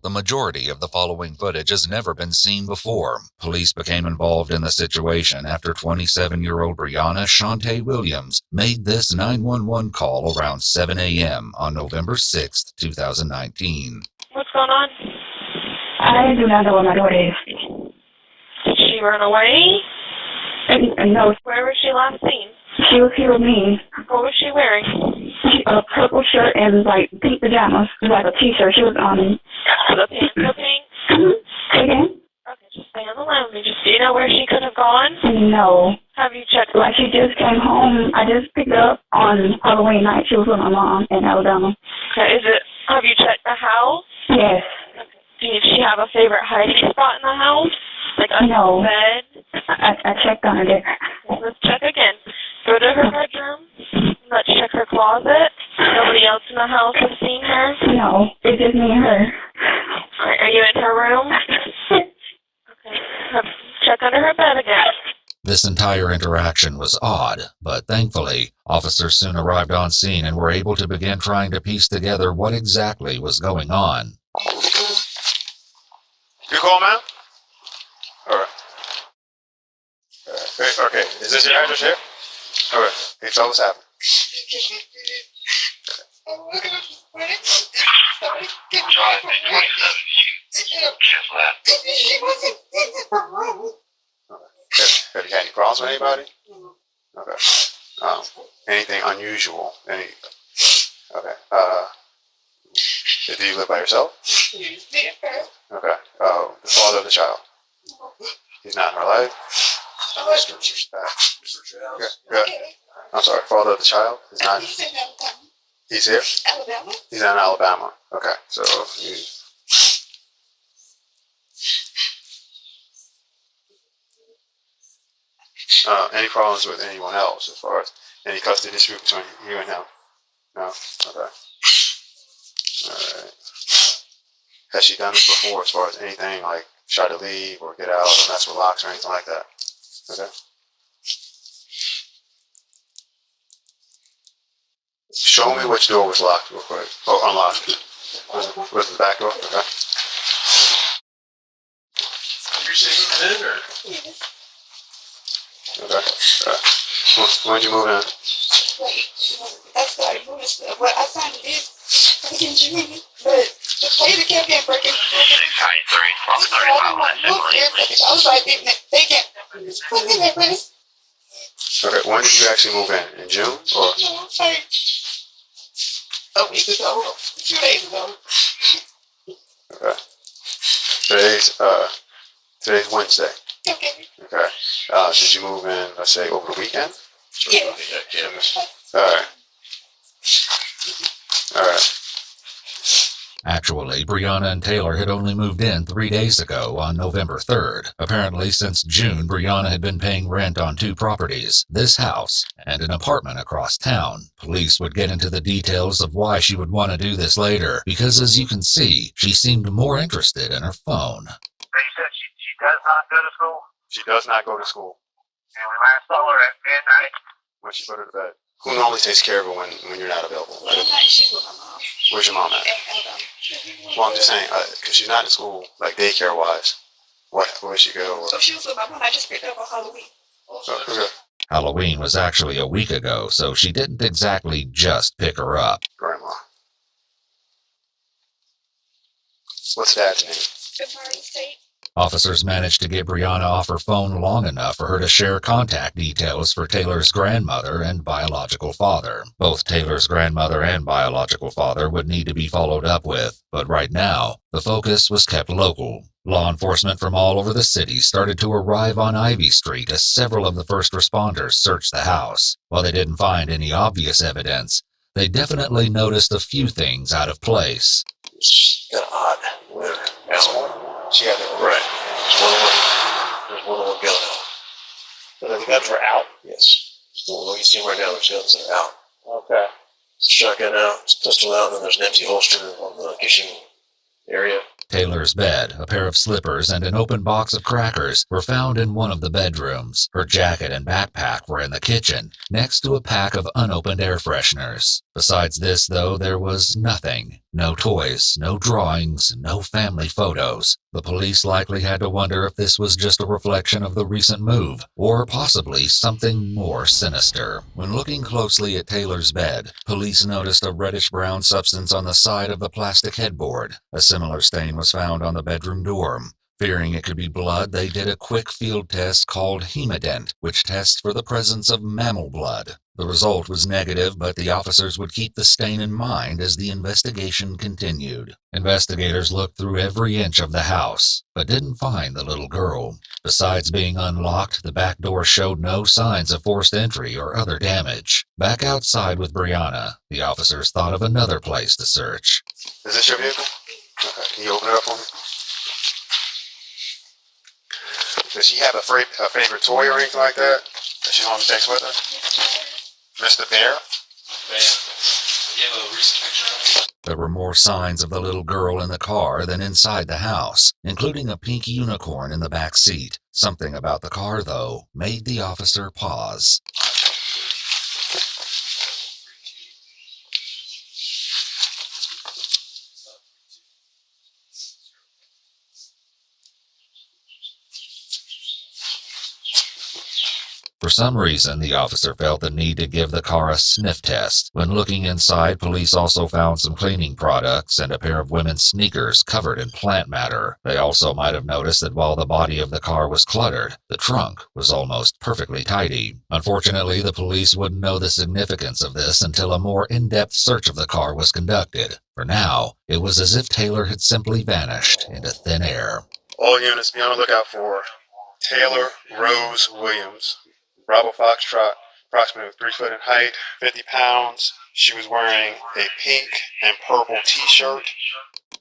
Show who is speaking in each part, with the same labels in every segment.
Speaker 1: The majority of the following footage has never been seen before. Police became involved in the situation after 27-year-old Brianna Williams made this 911 call around 7 a.m. on November 6, 2019.
Speaker 2: What's going on?
Speaker 3: I do not know where my daughter is.
Speaker 2: Did she run away?
Speaker 3: No,
Speaker 2: Where was she last seen?
Speaker 3: she was here with me.
Speaker 2: What was she wearing?
Speaker 3: A purple shirt and like pink pajamas, like a t-shirt. She was
Speaker 2: The pink, the pink?
Speaker 3: again?
Speaker 2: Okay, just stay on the line with me. Do you know where she could have gone?
Speaker 3: No.
Speaker 2: Have you checked?
Speaker 3: Like she just came home. I just picked her up on Halloween night. She was with my mom in Alabama.
Speaker 2: Okay, have you checked the house?
Speaker 3: Yes.
Speaker 2: Okay. Did she have a favorite hiding spot in the house? Like under
Speaker 3: No.
Speaker 2: the bed?
Speaker 3: I checked on her there.
Speaker 2: Let's check again. Go to her bedroom. Let's check her closet. Nobody else in the house has seen her?
Speaker 3: No, it's just me and her.
Speaker 2: Are you in her room? Okay. Check under her bed again.
Speaker 1: This entire interaction was odd, but thankfully, officers soon arrived on scene and were able to begin trying to piece together what exactly was going on.
Speaker 4: You call, man? All right. Okay. Is this your address here? All right. Hey, tell what's happening. Have you had any problems with anybody? Okay. Anything unusual? Okay. Do you live by yourself? Okay. The father of the child? He's not in our life? Good. I'm sorry, father of the child? He's not? He's here?
Speaker 5: Alabama.
Speaker 4: He's in Alabama. Okay, so any problems with anyone else as far as any custody dispute between you and him? No? Okay. Alright. Has she done this before as far as anything like try to leave or get out or mess with locks or anything like that? Okay. Show me which door was locked real quick. Oh, unlocked. Was it the back door? Okay.
Speaker 5: You're saying in or?
Speaker 4: Okay. When did you move in?
Speaker 5: I started moving stuff. Well, I signed this back in June, but the place kept getting broken.
Speaker 6: 693,
Speaker 5: So I didn't want to move everything. I was like, they can't put me in that place.
Speaker 4: Okay, when did you actually move in? In June? Or?
Speaker 5: No, like a week ago, a few days ago.
Speaker 4: Okay. Today's Wednesday.
Speaker 5: Okay.
Speaker 4: Okay. Did you move in, let's say, over the weekend?
Speaker 5: Yeah.
Speaker 4: Alright. Alright.
Speaker 1: Actually, Brianna and Taylor had only moved in 3 days ago on November 3rd. Apparently, since June, Brianna had been paying rent on 2 properties, this house and an apartment across town. Police would get into the details of why she would want to do this later, because as you can see, she seemed more interested in her phone.
Speaker 6: They said she does not go to school,
Speaker 4: She does not go to school.
Speaker 6: and we last saw her at midnight.
Speaker 4: When she put her to bed. Who normally takes care of her when you're not available?
Speaker 5: Well, I'm not, she's with my mom.
Speaker 4: Where's your mom at?
Speaker 5: In Alabama.
Speaker 4: Well, I'm just saying, because she's not in school, like daycare-wise. Where she go?
Speaker 5: So she was with my mom. I just picked her up on Halloween.
Speaker 4: Okay.
Speaker 1: Halloween was actually a week ago, so she didn't exactly just pick her up.
Speaker 4: Grandma. What's Dad's name?
Speaker 5: Good State.
Speaker 1: Officers managed to get Brianna off her phone long enough for her to share contact details for Taylor's grandmother and biological father. Both Taylor's grandmother and biological father would need to be followed up with, but right now, the focus was kept local. Law enforcement from all over the city started to arrive on Ivy Street as several of the first responders searched the house. While they didn't find any obvious evidence, they definitely noticed a few things out of place.
Speaker 7: It's kind of odd.
Speaker 4: She had it.
Speaker 7: Right. There's more than one gun out. But the guns were out? Yes. So you see right now, there's guns that are out.
Speaker 4: Okay.
Speaker 7: Shotgun out, pistol out, and then there's an empty holster on the kitchen area.
Speaker 1: Taylor's bed, a pair of slippers, and an open box of crackers were found in one of the bedrooms. Her jacket and backpack were in the kitchen, next to a pack of unopened air fresheners. Besides this, though, there was nothing. No toys, no drawings, no family photos. The police likely had to wonder if this was just a reflection of the recent move, or possibly something more sinister. When looking closely at Taylor's bed, police noticed a reddish-brown substance on the side of the plastic headboard. A similar stain was found on the bedroom door. Fearing it could be blood, they did a quick field test called hemodent, which tests for the presence of mammal blood. The result was negative, but the officers would keep the stain in mind as the investigation continued. Investigators looked through every inch of the house, but didn't find the little girl. Besides being unlocked, the back door showed no signs of forced entry or other damage. Back outside with Brianna, the officers thought of another place to search.
Speaker 4: Is this your vehicle? Okay. Can you open it up for me? Does she have a favorite toy or anything like that she's on the text with her? Mr. Bear?
Speaker 1: There were more signs of the little girl in the car than inside the house, including a pink unicorn in the back seat. Something about the car, though, made the officer pause. For some reason, the officer felt the need to give the car a sniff test. When looking inside, police also found some cleaning products and a pair of women's sneakers covered in plant matter. They also might have noticed that while the body of the car was cluttered, the trunk was almost perfectly tidy. Unfortunately, the police wouldn't know the significance of this until a more in-depth search of the car was conducted. For now, it was as if Taylor had simply vanished into thin air.
Speaker 4: All units be on the lookout for Taylor Rose Williams. Bravo Foxtrot, approximately 3 foot in height, 50 pounds. She was wearing a pink and purple t-shirt.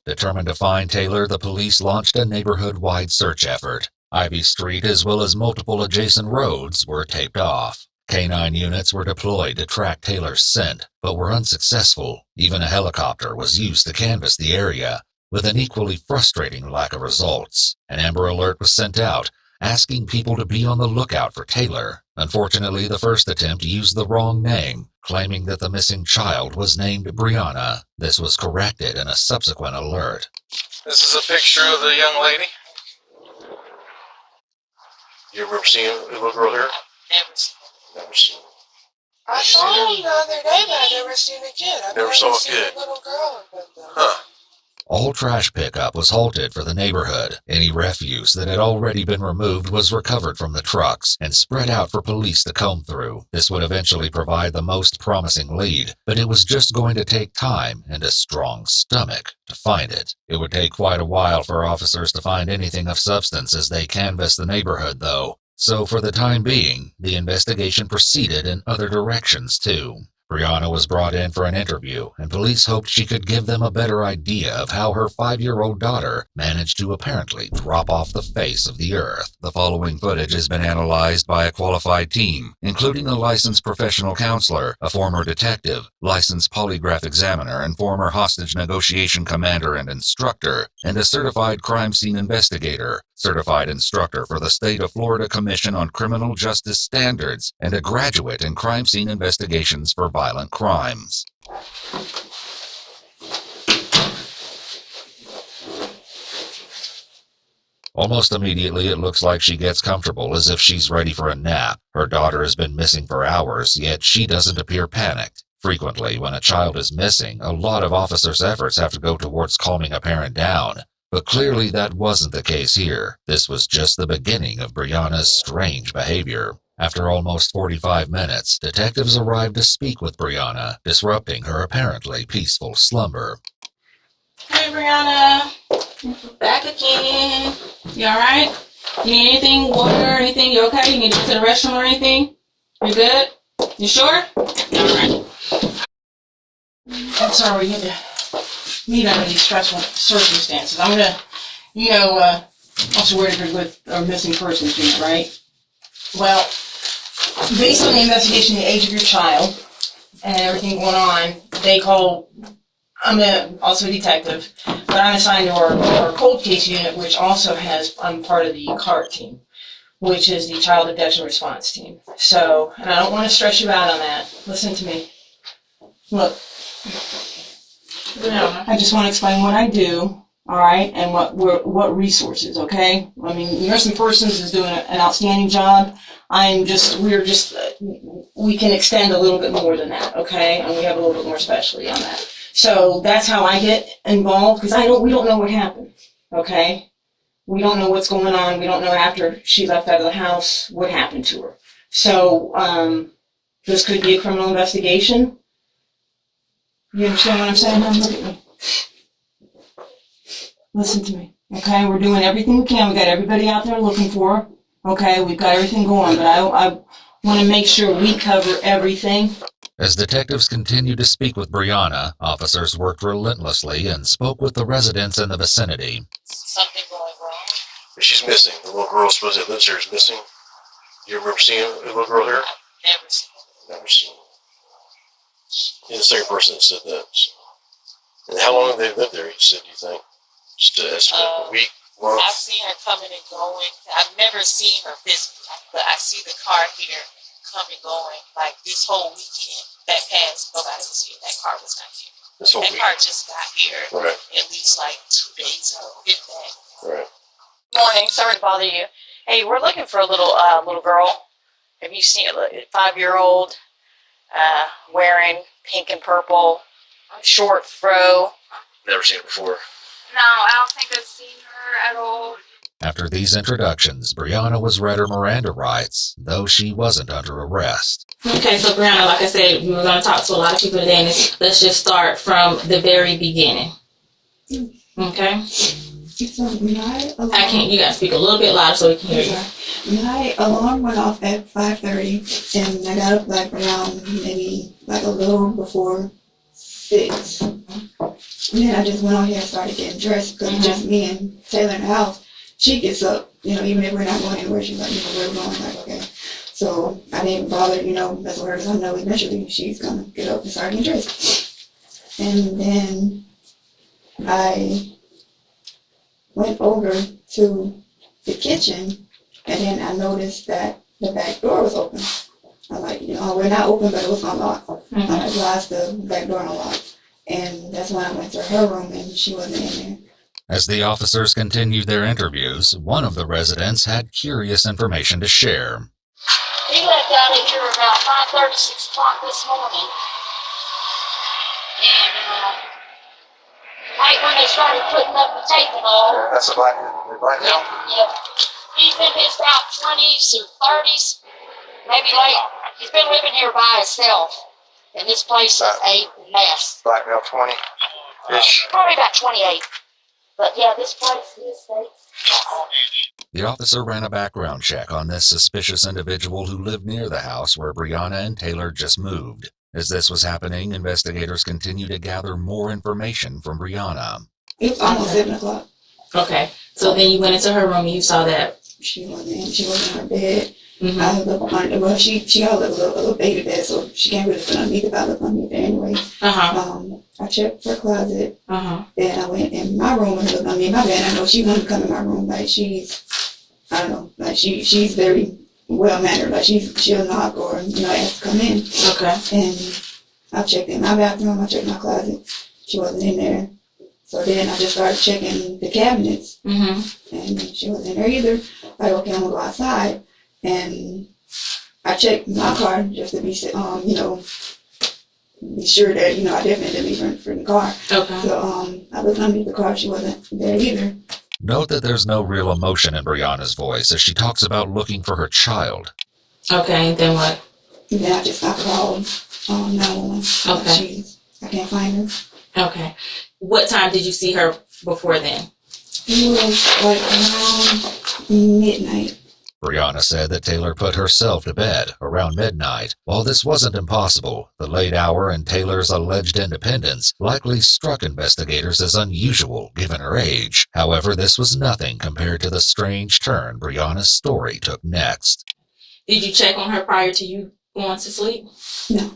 Speaker 1: Determined to find Taylor, the police launched a neighborhood-wide search effort. Ivy Street, as well as multiple adjacent roads, were taped off. Canine units were deployed to track Taylor's scent, but were unsuccessful. Even a helicopter was used to canvass the area, with an equally frustrating lack of results. An Amber Alert was sent out, asking people to be on the lookout for Taylor. Unfortunately, the first attempt used the wrong name, claiming that the missing child was named Brianna. This was corrected in a subsequent alert.
Speaker 7: This is a picture of the young lady. You ever seen a little girl here? Never seen her.
Speaker 5: I saw him the other day, but I never seen a kid. I've
Speaker 7: Never saw a
Speaker 5: seen
Speaker 7: kid.
Speaker 5: a little girl.
Speaker 7: Huh.
Speaker 1: All trash pickup was halted for the neighborhood. Any refuse that had already been removed was recovered from the trucks and spread out for police to comb through. This would eventually provide the most promising lead, but it was just going to take time and a strong stomach to find it. It would take quite a while for officers to find anything of substance as they canvassed the neighborhood, though. So for the time being, the investigation proceeded in other directions, too. Brianna was brought in for an interview, and police hoped she could give them a better idea of how her 5-year-old daughter managed to apparently drop off the face of the earth. The following footage has been analyzed by a qualified team, including a licensed professional counselor, a former detective, licensed polygraph examiner, and former hostage negotiation commander and instructor, and a certified crime scene investigator, certified instructor for the State of Florida Commission on Criminal Justice Standards, and a graduate in crime scene investigations for violent crimes. Almost immediately, it looks like she gets comfortable, as if she's ready for a nap. Her daughter has been missing for hours, yet she doesn't appear panicked. Frequently, when a child is missing, a lot of officers' efforts have to go towards calming a parent down. But clearly that wasn't the case here. This was just the beginning of Brianna's strange behavior. After almost 45 minutes, detectives arrived to speak with Brianna, disrupting her apparently peaceful slumber.
Speaker 8: Hey, Brianna. Back again. You alright? You need anything? Water or anything? You okay? You need to go to the restroom or anything? You good? You sure? Alright. I'm sorry we had to meet under these stressful circumstances. I'm gonna, also worried with our missing persons unit, right? Well, based on the investigation, the age of your child, and everything going on, I'm also a detective, but I'm assigned to our cold case unit, which also I'm part of the CART team, which is the Child Abduction Response Team. So, and I don't want to stress you out on that. Listen to me. Look, I just want to explain what I do, all right, and what resources, okay? I mean, Nursing Persons is doing an outstanding job. We can extend a little bit more than that, okay? And we have a little bit more specialty on that. So that's how I get involved, because we don't know what happened, okay? We don't know what's going on. We don't know after she left out of the house what happened to her. So this could be a criminal investigation. You understand what I'm saying? Now look at me. Listen to me, okay? We're doing everything we can. We got everybody out there looking for her, okay? We've got everything going, but I want to make sure we cover everything.
Speaker 1: As detectives continued to speak with Brianna, officers worked relentlessly and spoke with the residents in the vicinity.
Speaker 9: Something going wrong?
Speaker 7: She's missing. The little girl supposed that lives here is missing. You remember seeing the little girl here?
Speaker 9: Never seen her.
Speaker 7: Never seen her. You're the same person that said that. So. And how long have they lived there, you said, do you think? Just an estimate, a week, month?
Speaker 9: I've seen her coming and going. I've never seen her physically, but I see the car here coming and going. Like this whole weekend that passed, nobody was here. That car was not here.
Speaker 7: This whole
Speaker 9: that
Speaker 7: weekend?
Speaker 9: car just got here at least like 2 days ago, if that.
Speaker 7: Right.
Speaker 2: Morning, sorry to bother you. Hey, we're looking for a little girl. Have you seen a 5-year-old wearing pink and purple, short fro?
Speaker 7: Never seen her before.
Speaker 10: No, I don't think I've seen her at all.
Speaker 1: After these introductions, Brianna was read her Miranda rights, though she wasn't under arrest.
Speaker 11: Okay, so Brianna, like I said, we were going to talk to a lot of people today, and let's just start from the very beginning. Okay?
Speaker 5: So my alarm,
Speaker 11: You got to speak a little bit louder so we can hear you.
Speaker 5: my alarm went off at 5:30, and I got up like around maybe like a little before 6. And then I just went on here and started getting dressed because it's just me and Taylor in the house. She gets up, even if we're not going anywhere, she's like, where we're going, like, okay. So I didn't bother, mess with her because I know eventually she's gonna get up and start getting dressed. And then I went over to the kitchen, and then I noticed that the back door was open. I'm like, we're not open, but it was unlocked. I'm like, why is the back door unlocked? And that's when I went to her room, and she wasn't in there.
Speaker 1: As the officers continued their interviews, one of the residents had curious information to share.
Speaker 9: He left out of here about 5:30, 6 o'clock this morning. And right when they started putting up the tape and all.
Speaker 4: That's a black now?
Speaker 9: Yeah. He's in his about 20s or 30s, maybe late. He's been living here by himself. And this place is a mess.
Speaker 4: Black male 20-ish.
Speaker 9: Probably about 28. But yeah, this place is a...
Speaker 1: The officer ran a background check on this suspicious individual who lived near the house where Brianna and Taylor just moved. As this was happening, investigators continued to gather more information from Brianna.
Speaker 5: It was almost 7 o'clock.
Speaker 11: Okay, so then you went into her room and you saw that.
Speaker 5: She wasn't in her bed.
Speaker 11: Mm-hmm.
Speaker 5: I looked under, well, she got a little baby bed, so she can't really fit underneath it, but I looked underneath it anyway. I checked her closet, then I went in my room and looked underneath my bed. I know she wouldn't come in my room, like she's very well mannered, like she'll knock or, ask to come in.
Speaker 11: Okay.
Speaker 5: And I checked in my bathroom, I checked my closet, she wasn't in there. So then I just started checking the cabinets, and she wasn't in there either. Like, okay, I'm gonna go outside. And I checked my car just to be, be sure that, I definitely didn't leave her in the car.
Speaker 11: Okay.
Speaker 5: So I looked underneath the car, she wasn't there either.
Speaker 1: Note that there's no real emotion in Brianna's voice as she talks about looking for her child.
Speaker 11: Okay, and then what?
Speaker 5: And then I called 911.
Speaker 11: Okay.
Speaker 5: I can't find her.
Speaker 11: Okay. What time did you see her before then?
Speaker 5: It was like around midnight.
Speaker 1: Brianna said that Taylor put herself to bed around midnight. While this wasn't impossible, the late hour and Taylor's alleged independence likely struck investigators as unusual given her age. However, this was nothing compared to the strange turn Brianna's story took next.
Speaker 11: Did you check on her prior to you going to sleep?
Speaker 5: No.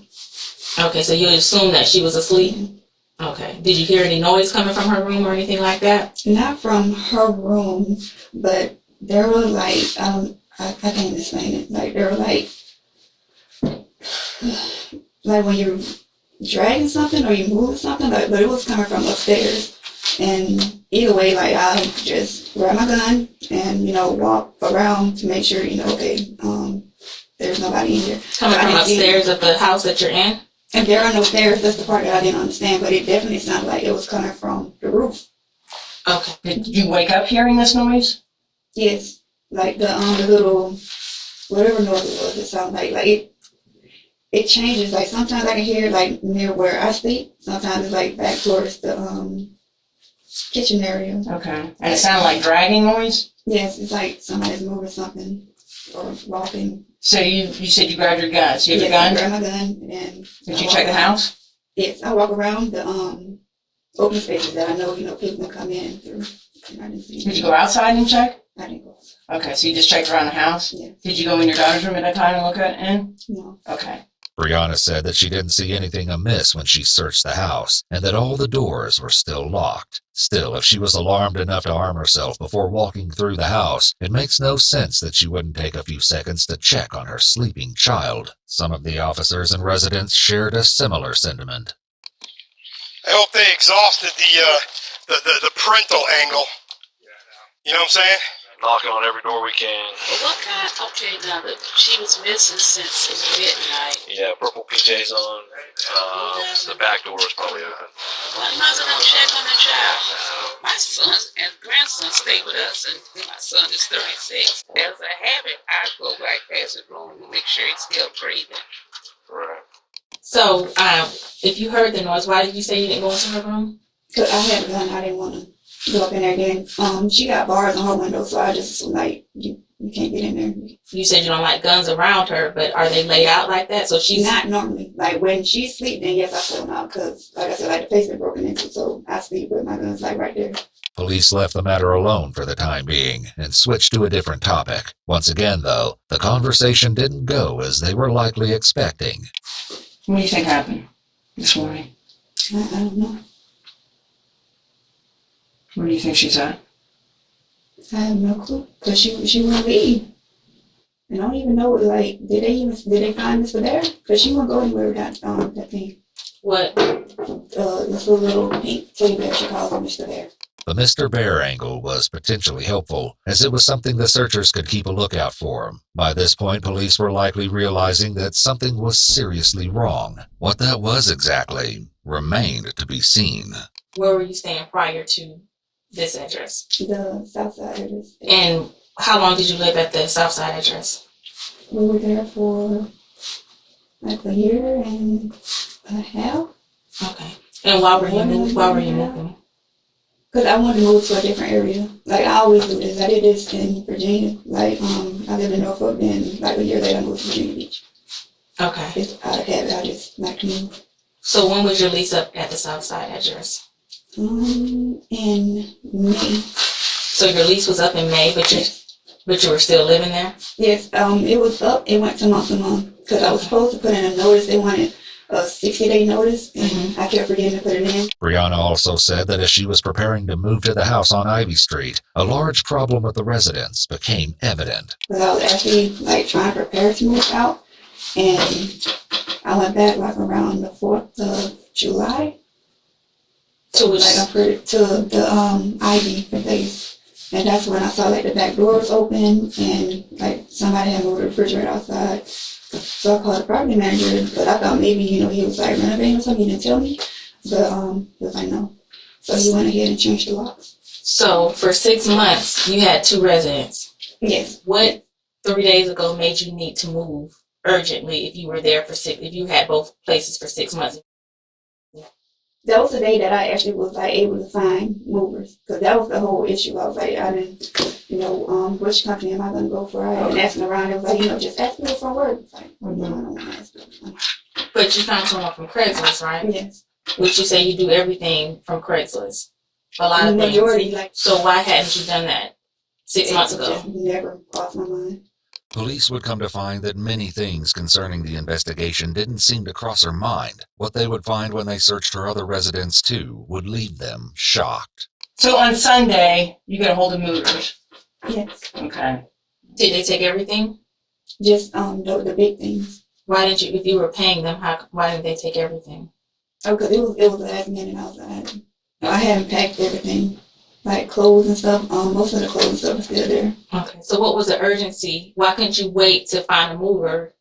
Speaker 11: Okay, so you assume that she was asleep? Okay. Did you hear any noise coming from her room or anything like that?
Speaker 5: Not from her room, but there were like, I can't explain it. Like there were like when dragging something or you moving something, but it was coming from upstairs. And either way, like I just grab my gun and walk around to make sure okay, there's nobody in here.
Speaker 11: Coming from upstairs of the house that you're in?
Speaker 5: And there are no stairs. That's the part that I didn't understand, but it definitely sounded like it was coming from the roof.
Speaker 11: Okay.
Speaker 8: Did you wake up hearing this noise?
Speaker 5: Yes, like the little whatever noise it was. It sounded like it changes. Like sometimes I can hear like near where I sleep. Sometimes it's like back towards the kitchen area.
Speaker 8: Okay. And it sounded like dragging noise?
Speaker 5: Yes, it's like somebody's moving something or walking.
Speaker 8: So you said you grabbed your gun. So you have
Speaker 5: Yes,
Speaker 8: a gun?
Speaker 5: I grabbed my gun and.
Speaker 8: Did you check the house?
Speaker 5: Yes, I walk around the open spaces that I know people can come in through. And I didn't see.
Speaker 8: Did you go outside and check?
Speaker 5: I didn't go.
Speaker 8: Okay, so you just checked around the house?
Speaker 5: Yeah.
Speaker 8: Did you go in your daughter's room at that time and look at it?
Speaker 5: No.
Speaker 8: Okay.
Speaker 1: Brianna said that she didn't see anything amiss when she searched the house and that all the doors were still locked. Still, if she was alarmed enough to arm herself before walking through the house, it makes no sense that she wouldn't take a few seconds to check on her sleeping child. Some of the officers and residents shared a similar sentiment.
Speaker 4: I hope they exhausted the parental angle. You know what I'm saying?
Speaker 7: Knocking on every door we can.
Speaker 9: Well, what kind? Okay, now she was missing since midnight.
Speaker 7: Yeah, purple PJs on. The back door is probably open.
Speaker 9: Why mother don't check on the child? My son and grandson stay with us, and my son is 36. As a habit, I go right past his room to make sure he's still breathing.
Speaker 7: Right.
Speaker 11: So, if you heard the noise, why did you say you didn't go into her room?
Speaker 5: Because I had a gun. I didn't want to go up in there again. She got bars on her window, so I just like, you can't get in there.
Speaker 11: You said you don't like guns around her, but are they laid out like that? So she's
Speaker 5: Not normally. Like when she's sleeping, yes, I put them out because, like I said, like the place been broken into, so I sleep with my guns like right there.
Speaker 1: Police left the matter alone for the time being and switched to a different topic. Once again, though, the conversation didn't go as they were likely expecting.
Speaker 8: What do you think happened this morning?
Speaker 5: I don't know.
Speaker 8: Where do you think she's at?
Speaker 5: I have no clue because she wouldn't leave. And I don't even know, like, did they find this for there? Because she wouldn't go anywhere without that thing.
Speaker 11: What?
Speaker 5: This little pink teddy bear she calls him Mr. Bear.
Speaker 1: The Mr. Bear angle was potentially helpful, as it was something the searchers could keep a lookout for. By this point, police were likely realizing that something was seriously wrong. What that was exactly remained to be seen.
Speaker 11: Where were you staying prior to this address?
Speaker 5: The Southside address.
Speaker 11: And how long did you live at the Southside address?
Speaker 5: We were there for like a year and a half.
Speaker 11: Okay. And why were you moving?
Speaker 5: Because I wanted to move to a different area. Like, I always do this. I did this in Virginia. Like, I lived in Norfolk, and like a year later, I moved to Virginia Beach.
Speaker 11: Okay.
Speaker 5: It's out of habit. I just like to move.
Speaker 11: So when was your lease up at the Southside address?
Speaker 5: In May.
Speaker 11: So your lease was up in May, but you were still living there?
Speaker 5: Yes, it was up. It went to month. Because I was supposed to put in a notice. They wanted a 60-day notice, and I kept forgetting to put it in.
Speaker 1: Brianna also said that as she was preparing to move to the house on Ivy Street, a large problem with the residents became evident.
Speaker 5: But I was actually like trying to prepare to move out, and I went back like around the 4th of July.
Speaker 11: To which?
Speaker 5: Like to the Ivy place, and that's when I saw like the back door was open, and like somebody had moved the refrigerator outside. So I called the property manager, but I thought maybe, he was like renovating or something. He didn't tell me, but he was like, no. So he went ahead and changed the locks.
Speaker 11: So for 6 months, you had 2 residents.
Speaker 5: Yes.
Speaker 11: What 3 days ago made you need to move urgently if you were there if you had both places for 6 months?
Speaker 5: That was the day that I actually was like able to find movers, because that was the whole issue. I was like, I didn't, which company am I going to go for? I had been asking around. It was like, just ask people from work. It's like, no, I don't want to ask people.
Speaker 11: But you found someone from Craigslist, right?
Speaker 5: Yes.
Speaker 11: Which you say you do everything from Craigslist. A lot of
Speaker 5: majority,
Speaker 11: things. So why hadn't you done that 6 months ago?
Speaker 5: Just never crossed my mind.
Speaker 1: Police would come to find that many things concerning the investigation didn't seem to cross her mind. What they would find when they searched her other residence too would leave them shocked.
Speaker 8: So on Sunday, you get a hold of movers.
Speaker 5: Yes.
Speaker 8: Okay.
Speaker 11: Did they take everything?
Speaker 5: Just the big things.
Speaker 11: Why didn't you, if you were paying them, why didn't they take everything?
Speaker 5: Oh, cause it was last minute. I hadn't packed everything, like clothes and stuff. Most of the clothes and stuff is still there.
Speaker 11: Okay. So what was the urgency? Why couldn't you wait to find a mover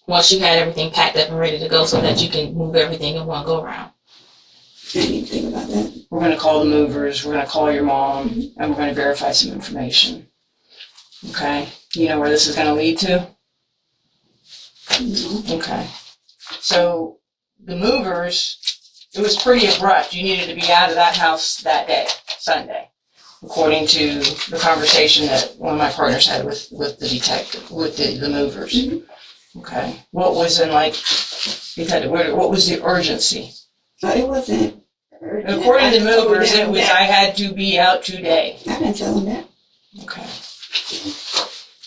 Speaker 11: once you had everything packed up and ready to go so that you can move everything in one go round?
Speaker 5: I didn't even think about that.
Speaker 8: We're going to call the movers. We're going to call your mom, and we're going to verify some information. Okay. You know where this is going to lead to?
Speaker 5: No.
Speaker 8: Okay. So the movers, it was pretty abrupt. You needed to be out of that house that day, Sunday, according to the conversation that one of my partners had with the detective, with the movers.
Speaker 5: Mm-hmm.
Speaker 8: Okay. What was what was the urgency?
Speaker 5: It wasn't urgent.
Speaker 8: According to the movers, it was, I had to be out today.
Speaker 5: I didn't tell them that.
Speaker 8: Okay.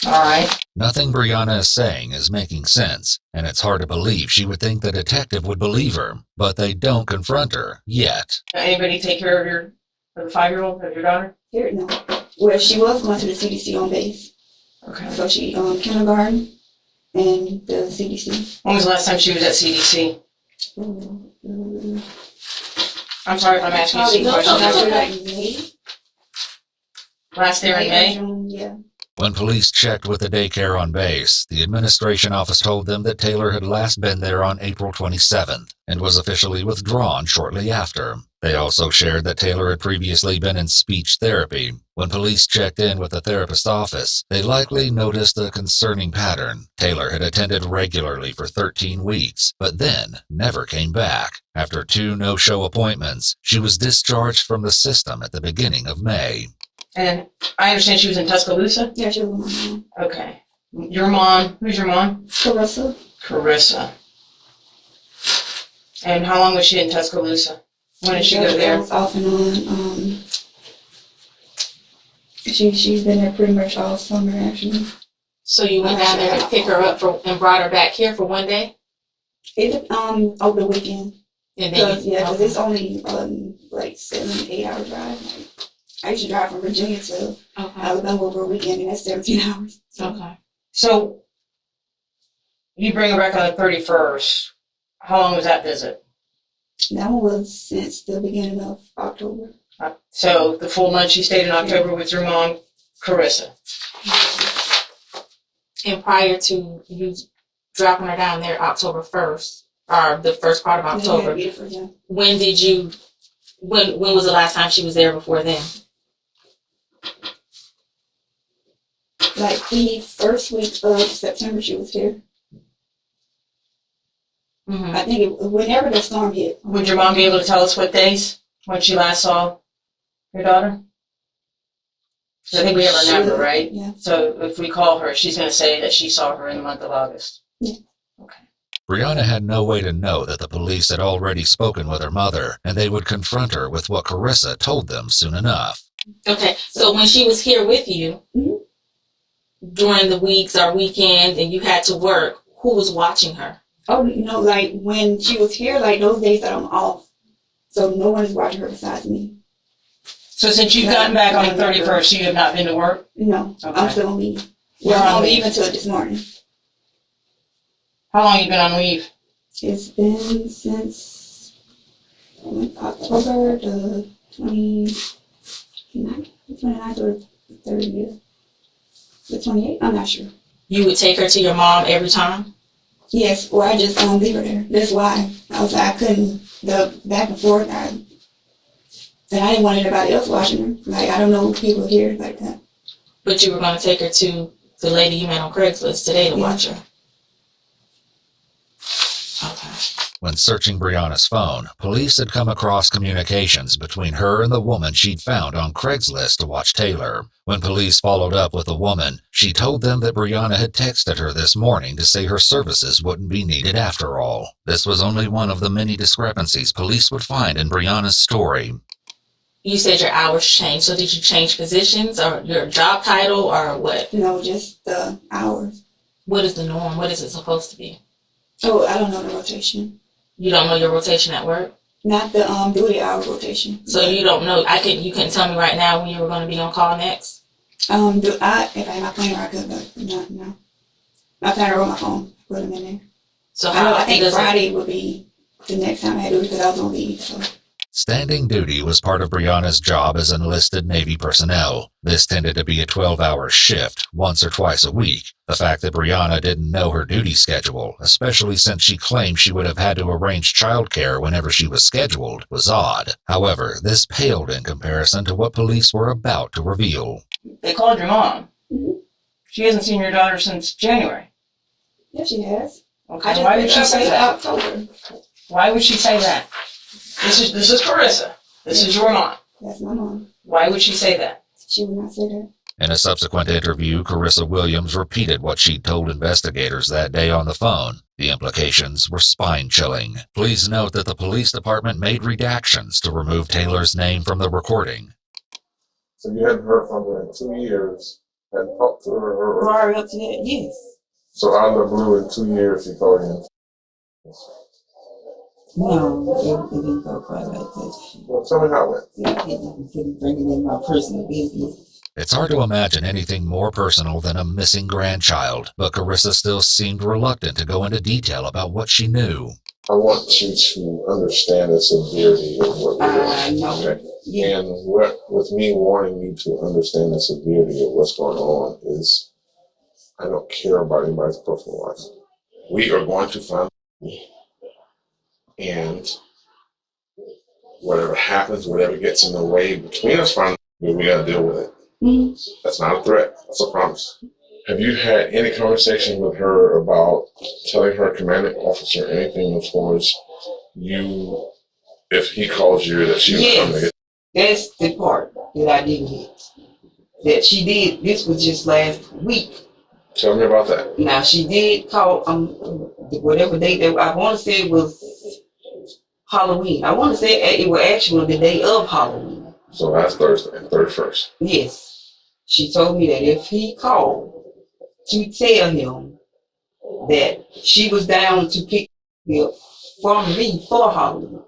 Speaker 8: All right.
Speaker 1: Nothing Brianna is saying is making sense, and it's hard to believe she would think the detective would believe her, but they don't confront her yet.
Speaker 8: Anybody take care of the 5-year-old, of your daughter?
Speaker 5: Here, no. Well, she was going to the CDC on base.
Speaker 8: Okay.
Speaker 5: So she kindergarten and the CDC.
Speaker 8: When was the last time she was at CDC? I'm sorry if I'm asking you some questions.
Speaker 5: Like May.
Speaker 8: Last year in May?
Speaker 5: June, yeah.
Speaker 1: When police checked with the daycare on base, the administration office told them that Taylor had last been there on April 27th and was officially withdrawn shortly after. They also shared that Taylor had previously been in speech therapy. When police checked in with the therapist's office, they likely noticed a concerning pattern. Taylor had attended regularly for 13 weeks, but then never came back. After 2 no-show appointments, she was discharged from the system at the beginning of May.
Speaker 8: And I understand she was in Tuscaloosa?
Speaker 5: Yeah, she was with my mom.
Speaker 8: Okay. Your mom, who's your mom?
Speaker 5: Carissa.
Speaker 8: Carissa. And how long was she in Tuscaloosa? When did she go there?
Speaker 5: Off and on. She's been there pretty much all summer, actually.
Speaker 11: So you went down there to pick her up and brought her back here for one day?
Speaker 5: Over the weekend.
Speaker 11: And then
Speaker 5: because it's only like 7-8 hour drive. I used to drive from Virginia to Alabama over a weekend, and that's 17 hours.
Speaker 11: Okay.
Speaker 8: So you bring her back on the 31st. How long was that visit?
Speaker 5: That one was since the beginning of October.
Speaker 8: So the full month she stayed in October with your mom, Carissa.
Speaker 11: And prior to you dropping her down there October 1st, or the first part of October, when was the last time she was there before then?
Speaker 5: Like the first week of September she was here.
Speaker 11: Mm-hmm.
Speaker 5: I think whenever the storm hit.
Speaker 8: Would your mom be able to tell us what days when she last saw your daughter? I think we have her number, right?
Speaker 5: Yeah.
Speaker 8: So if we call her, she's going to say that she saw her in the month of August.
Speaker 5: Yeah.
Speaker 8: Okay.
Speaker 1: Brianna had no way to know that the police had already spoken with her mother, and they would confront her with what Carissa told them soon enough.
Speaker 11: Okay, so when she was here with you, during the weeks or weekends and you had to work, who was watching her?
Speaker 5: Oh, no, like when she was here, like those days that I'm off. So no one is watching her besides me.
Speaker 8: So since you've gotten back on the 31st, you have not been to work?
Speaker 5: No,
Speaker 8: Okay.
Speaker 5: I'm still on leave. Well, I'm on leave until this morning.
Speaker 8: How long have you been on leave?
Speaker 5: It's been since October the 29th or 30th. The 28th? I'm not sure.
Speaker 11: You would take her to your mom every time?
Speaker 5: Yes, or I just leave her there. That's why I was like, I couldn't, the back and forth, and I didn't want anybody else watching her. Like, I don't know people here like that.
Speaker 11: But you were going to take her to the lady you met on Craigslist today to watch her? Okay.
Speaker 1: When searching Brianna's phone, police had come across communications between her and the woman she'd found on Craigslist to watch Taylor. When police followed up with the woman, she told them that Brianna had texted her this morning to say her services wouldn't be needed after all. This was only one of the many discrepancies police would find in Brianna's story.
Speaker 11: You said your hours changed, so did you change positions or your job title or what?
Speaker 5: No, just the hours.
Speaker 11: What is the norm? What is it supposed to be?
Speaker 5: Oh, I don't know the rotation.
Speaker 11: You don't know your rotation at work?
Speaker 5: Not the duty hour rotation.
Speaker 11: So you don't know, you couldn't tell me right now when you were going to be on call next?
Speaker 5: If I had my planner, I could, but no. My planner or my phone, put them in there.
Speaker 11: So
Speaker 5: I think Friday would be the next time I had to do it because I was on leave. So.
Speaker 1: Standing duty was part of Brianna's job as enlisted Navy personnel. This tended to be a 12-hour shift, once or twice a week. The fact that Brianna didn't know her duty schedule, especially since she claimed she would have had to arrange childcare whenever she was scheduled, was odd. However, this paled in comparison to what police were about to reveal.
Speaker 8: They called your mom. She hasn't seen your daughter since January.
Speaker 5: Yeah, she has.
Speaker 8: Okay, why would she say that?
Speaker 5: October.
Speaker 8: Why would she say that? This is Carissa. This is your mom.
Speaker 5: That's my mom.
Speaker 8: Why would she say that?
Speaker 5: She would not say that.
Speaker 1: In a subsequent interview, Carissa Williams repeated what she'd told investigators that day on the phone. The implications were spine-chilling. Please note that the police department made redactions to remove Taylor's name from the recording.
Speaker 12: So you hadn't heard from her in 2 years, hadn't talked to her?
Speaker 5: Prior up to that, yes.
Speaker 12: So out of the blue, in 2 years, she called you?
Speaker 5: No, it didn't go quite like that.
Speaker 12: Well, tell me how it went.
Speaker 5: Yeah, he didn't bring it in my personal business.
Speaker 1: It's hard to imagine anything more personal than a missing grandchild, but Carissa still seemed reluctant to go into detail about what she knew.
Speaker 12: I want you to understand the severity of what we're doing.
Speaker 5: I know.
Speaker 12: Okay?
Speaker 5: Yeah.
Speaker 12: And with me wanting you to understand the severity of what's going on is, I don't care about anybody's personal life. We are going to find, and whatever happens, whatever gets in the way between us finding, we got to deal with it.
Speaker 5: Mm-hmm.
Speaker 12: That's not a threat. That's a promise. Have you had any conversation with her about telling her commanding officer anything as far as you, if he calls you, that she was coming to get?
Speaker 5: That's the part that I didn't get. That she did. This was just last week.
Speaker 12: Tell me about that.
Speaker 5: Now she did call whatever day that I want to say it was Halloween. I want to say it was actually the day of Halloween.
Speaker 12: So that's Thursday, 31st.
Speaker 5: Yes. She told me that if he called to tell him that she was down to pick me up from me for Halloween.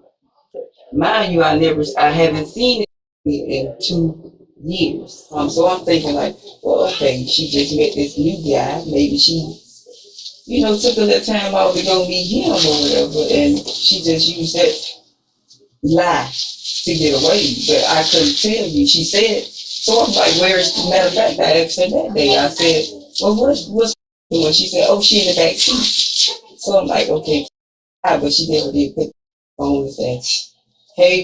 Speaker 5: Mind you, I haven't seen it in 2 years. So I'm thinking like, well, okay, she just met this new guy. Maybe she, took a little time out to go meet him or whatever, and she just used that lie to get away. But I couldn't tell you. She said, so I'm like, matter of fact, I asked her that day. I said, well, what's doing? She said, oh, she in the back seat. So I'm like, okay. But she never did put on and say, hey,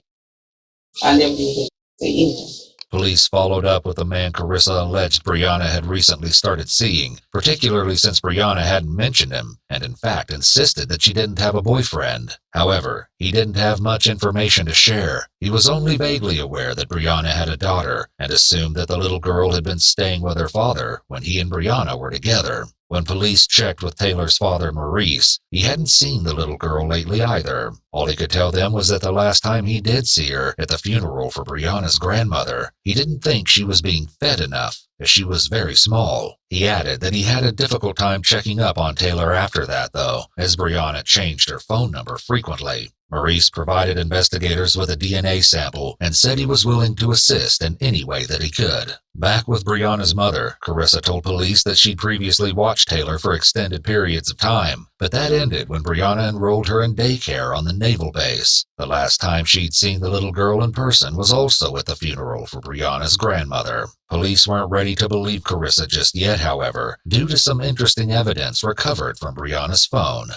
Speaker 5: I never did say anything.
Speaker 1: Police followed up with the man Carissa alleged Brianna had recently started seeing, particularly since Brianna hadn't mentioned him, and in fact insisted that she didn't have a boyfriend. However, he didn't have much information to share. He was only vaguely aware that Brianna had a daughter, and assumed that the little girl had been staying with her father when he and Brianna were together. When police checked with Taylor's father, Maurice, he hadn't seen the little girl lately either. All he could tell them was that the last time he did see her, at the funeral for Brianna's grandmother, he didn't think she was being fed enough, as she was very small. He added that he had a difficult time checking up on Taylor after that, though, as Brianna changed her phone number frequently. Maurice provided investigators with a DNA sample and said he was willing to assist in any way that he could. Back with Brianna's mother, Carissa told police that she'd previously watched Taylor for extended periods of time, but that ended when Brianna enrolled her in daycare on the naval base. The last time she'd seen the little girl in person was also at the funeral for Brianna's grandmother. Police weren't ready to believe Carissa just yet, however, due to some interesting evidence recovered from Brianna's phone.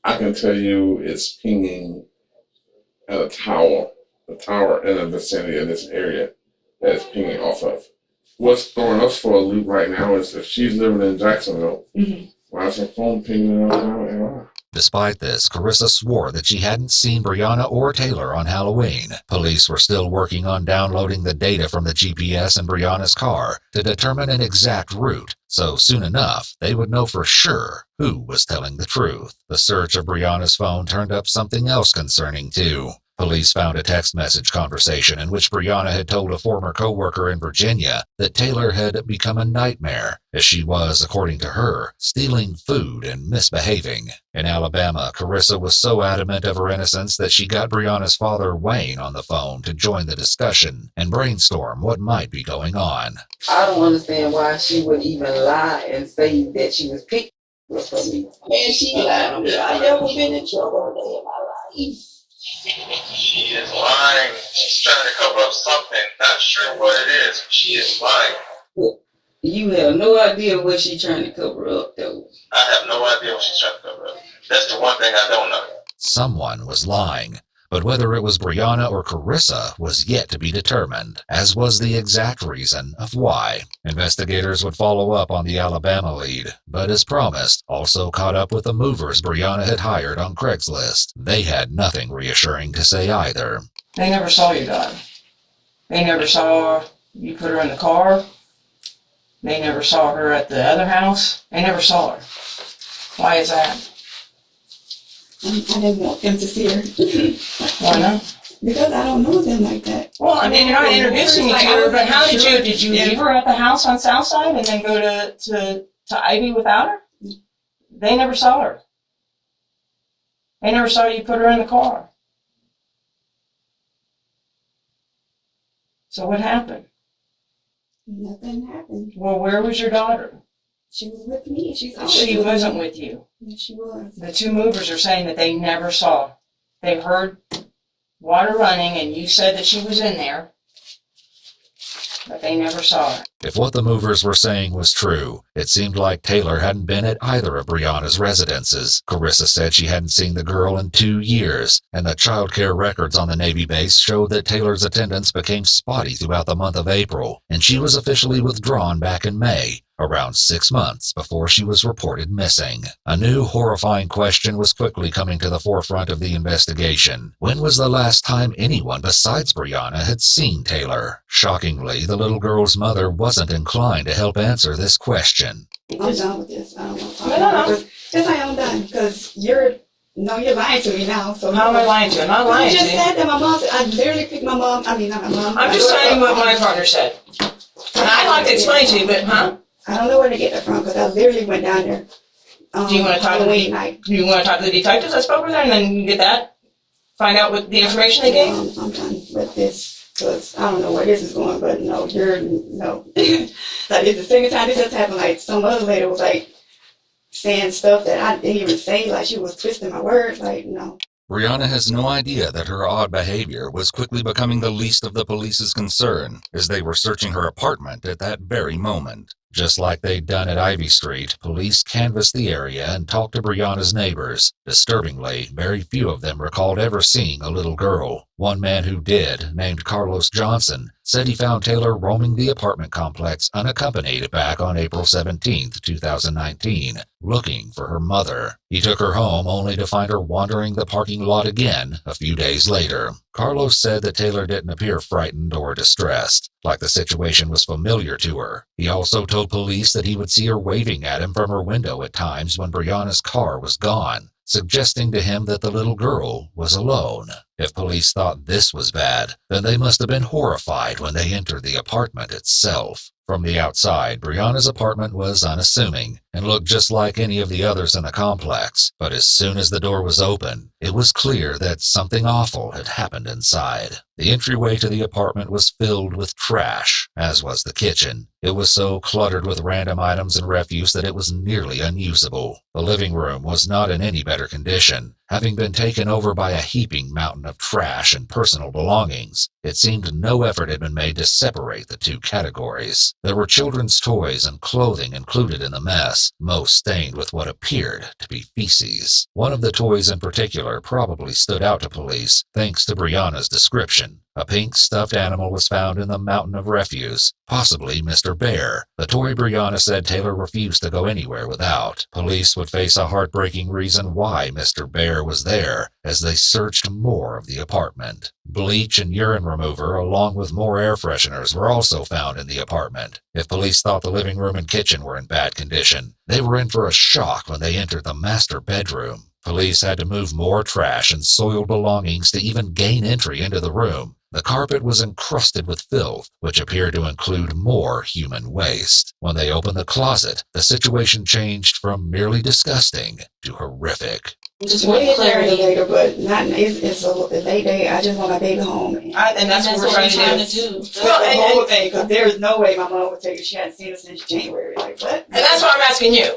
Speaker 12: I can tell you it's pinging at a tower in the vicinity of this area that it's pinging off of. What's throwing us for a loop right now is if she's living in Jacksonville, why is her phone pinging all the time?
Speaker 1: Despite this, Carissa swore that she hadn't seen Brianna or Taylor on Halloween. Police were still working on downloading the data from the GPS in Brianna's car to determine an exact route, so soon enough, they would know for sure who was telling the truth. The search of Brianna's phone turned up something else concerning, too. Police found a text message conversation in which Brianna had told a former co-worker in Virginia that Taylor had become a nightmare, as she was, according to her, stealing food and misbehaving. In Alabama, Carissa was so adamant of her innocence that she got Brianna's father, Wayne, on the phone to join the discussion and brainstorm what might be going on.
Speaker 5: I don't understand why she would even lie and say that she was picking for me. Man, she lied on me. I never been in trouble a day in my life.
Speaker 6: She is lying. She's trying to cover up something. Not sure what it is. She is lying.
Speaker 13: Well, you have no idea what she's trying to cover up, though.
Speaker 6: I have no idea what she's trying to cover up. That's the one thing I don't know.
Speaker 1: Someone was lying, but whether it was Brianna or Carissa was yet to be determined, as was the exact reason of why. Investigators would follow up on the Alabama lead, but as promised, also caught up with the movers Brianna had hired on Craigslist. They had nothing reassuring to say either.
Speaker 8: They never saw you, Don. They never saw you put her in the car. They never saw her at the other house. They never saw her. Why is that?
Speaker 5: I didn't want them to see her.
Speaker 8: Why not?
Speaker 5: Because I don't know them like that.
Speaker 8: Well, I mean, you're not introducing me to her, but how did you leave her at the house on Southside and then go to Ivy without her? They never saw her. They never saw you put her in the car. So what happened?
Speaker 5: Nothing happened.
Speaker 8: Well, where was your daughter?
Speaker 5: She was with me.
Speaker 8: She wasn't with you.
Speaker 5: Yes, she was.
Speaker 8: The two movers are saying that they never saw. They heard water running and you said that she was in there, but they never saw her.
Speaker 1: If what the movers were saying was true, it seemed like Taylor hadn't been at either of Brianna's residences. Carissa said she hadn't seen the girl in 2 years, and the child care records on the Navy base showed that Taylor's attendance became spotty throughout the month of April, and she was officially withdrawn back in May, around 6 months before she was reported missing. A new horrifying question was quickly coming to the forefront of the investigation. When was the last time anyone besides Brianna had seen Taylor? Shockingly, the little girl's mother wasn't inclined to help answer this question.
Speaker 5: I'm done with this. I don't want to talk about it. Just say I'm done, because you're lying to me now. So
Speaker 8: how am I lying to you? I'm not lying to you.
Speaker 5: You just said that my mom, I literally picked my mom, not my mom.
Speaker 8: I'm just telling you what my partner said. And I'd like to explain to you, but
Speaker 5: I don't know where to get that from, because I literally went down there.
Speaker 8: Do you want to talk
Speaker 5: Halloween night?
Speaker 8: Do you want to talk to the detectives I spoke with her, and then you get that? Find out what the information they gave?
Speaker 5: I'm done with this, because I don't know where this is going, but no. Like, it's the second time this has happened. Like, some other lady was like saying stuff that I didn't even say, like she was twisting my words. Like, no.
Speaker 1: Brianna has no idea that her odd behavior was quickly becoming the least of the police's concern as they were searching her apartment at that very moment. Just like they'd done at Ivy Street, police canvassed the area and talked to Brianna's neighbors. Disturbingly, very few of them recalled ever seeing a little girl. One man who did, named Carlos Johnson, said he found Taylor roaming the apartment complex unaccompanied back on April 17, 2019, looking for her mother. He took her home only to find her wandering the parking lot again a few days later. Carlos said that Taylor didn't appear frightened or distressed, like the situation was familiar to her. He also told police that he would see her waving at him from her window at times when Brianna's car was gone, suggesting to him that the little girl was alone. If police thought this was bad, then they must have been horrified when they entered the apartment itself. From the outside, Brianna's apartment was unassuming and looked just like any of the others in the complex, but as soon as the door was open, it was clear that something awful had happened inside. The entryway to the apartment was filled with trash, as was the kitchen. It was so cluttered with random items and refuse that it was nearly unusable. The living room was not in any better condition, having been taken over by a heaping mountain of trash and personal belongings. It seemed no effort had been made to separate the two categories. There were children's toys and clothing included in the mess, most stained with what appeared to be feces. One of the toys in particular probably stood out to police, thanks to Brianna's description. A pink stuffed animal was found in the mountain of refuse, possibly Mr. Bear. The toy Brianna said Taylor refused to go anywhere without. Police would face a heartbreaking reason why Mr. Bear was there as they searched more of the apartment. Bleach and urine remover, along with more air fresheners, were also found in the apartment. If police thought the living room and kitchen were in bad condition, they were in for a shock when they entered the master bedroom. Police had to move more trash and soiled belongings to even gain entry into the room. The carpet was encrusted with filth, which appeared to include more human waste. When they opened the closet, the situation changed from merely disgusting to horrific.
Speaker 5: Just want clarity later, but not. It's a late day. I just want my baby home, and
Speaker 8: that's what we're trying to do.
Speaker 5: Well, the whole thing, because there is no way my mom would take it. She hadn't seen it since January. Like what?
Speaker 8: And that's why I'm asking you.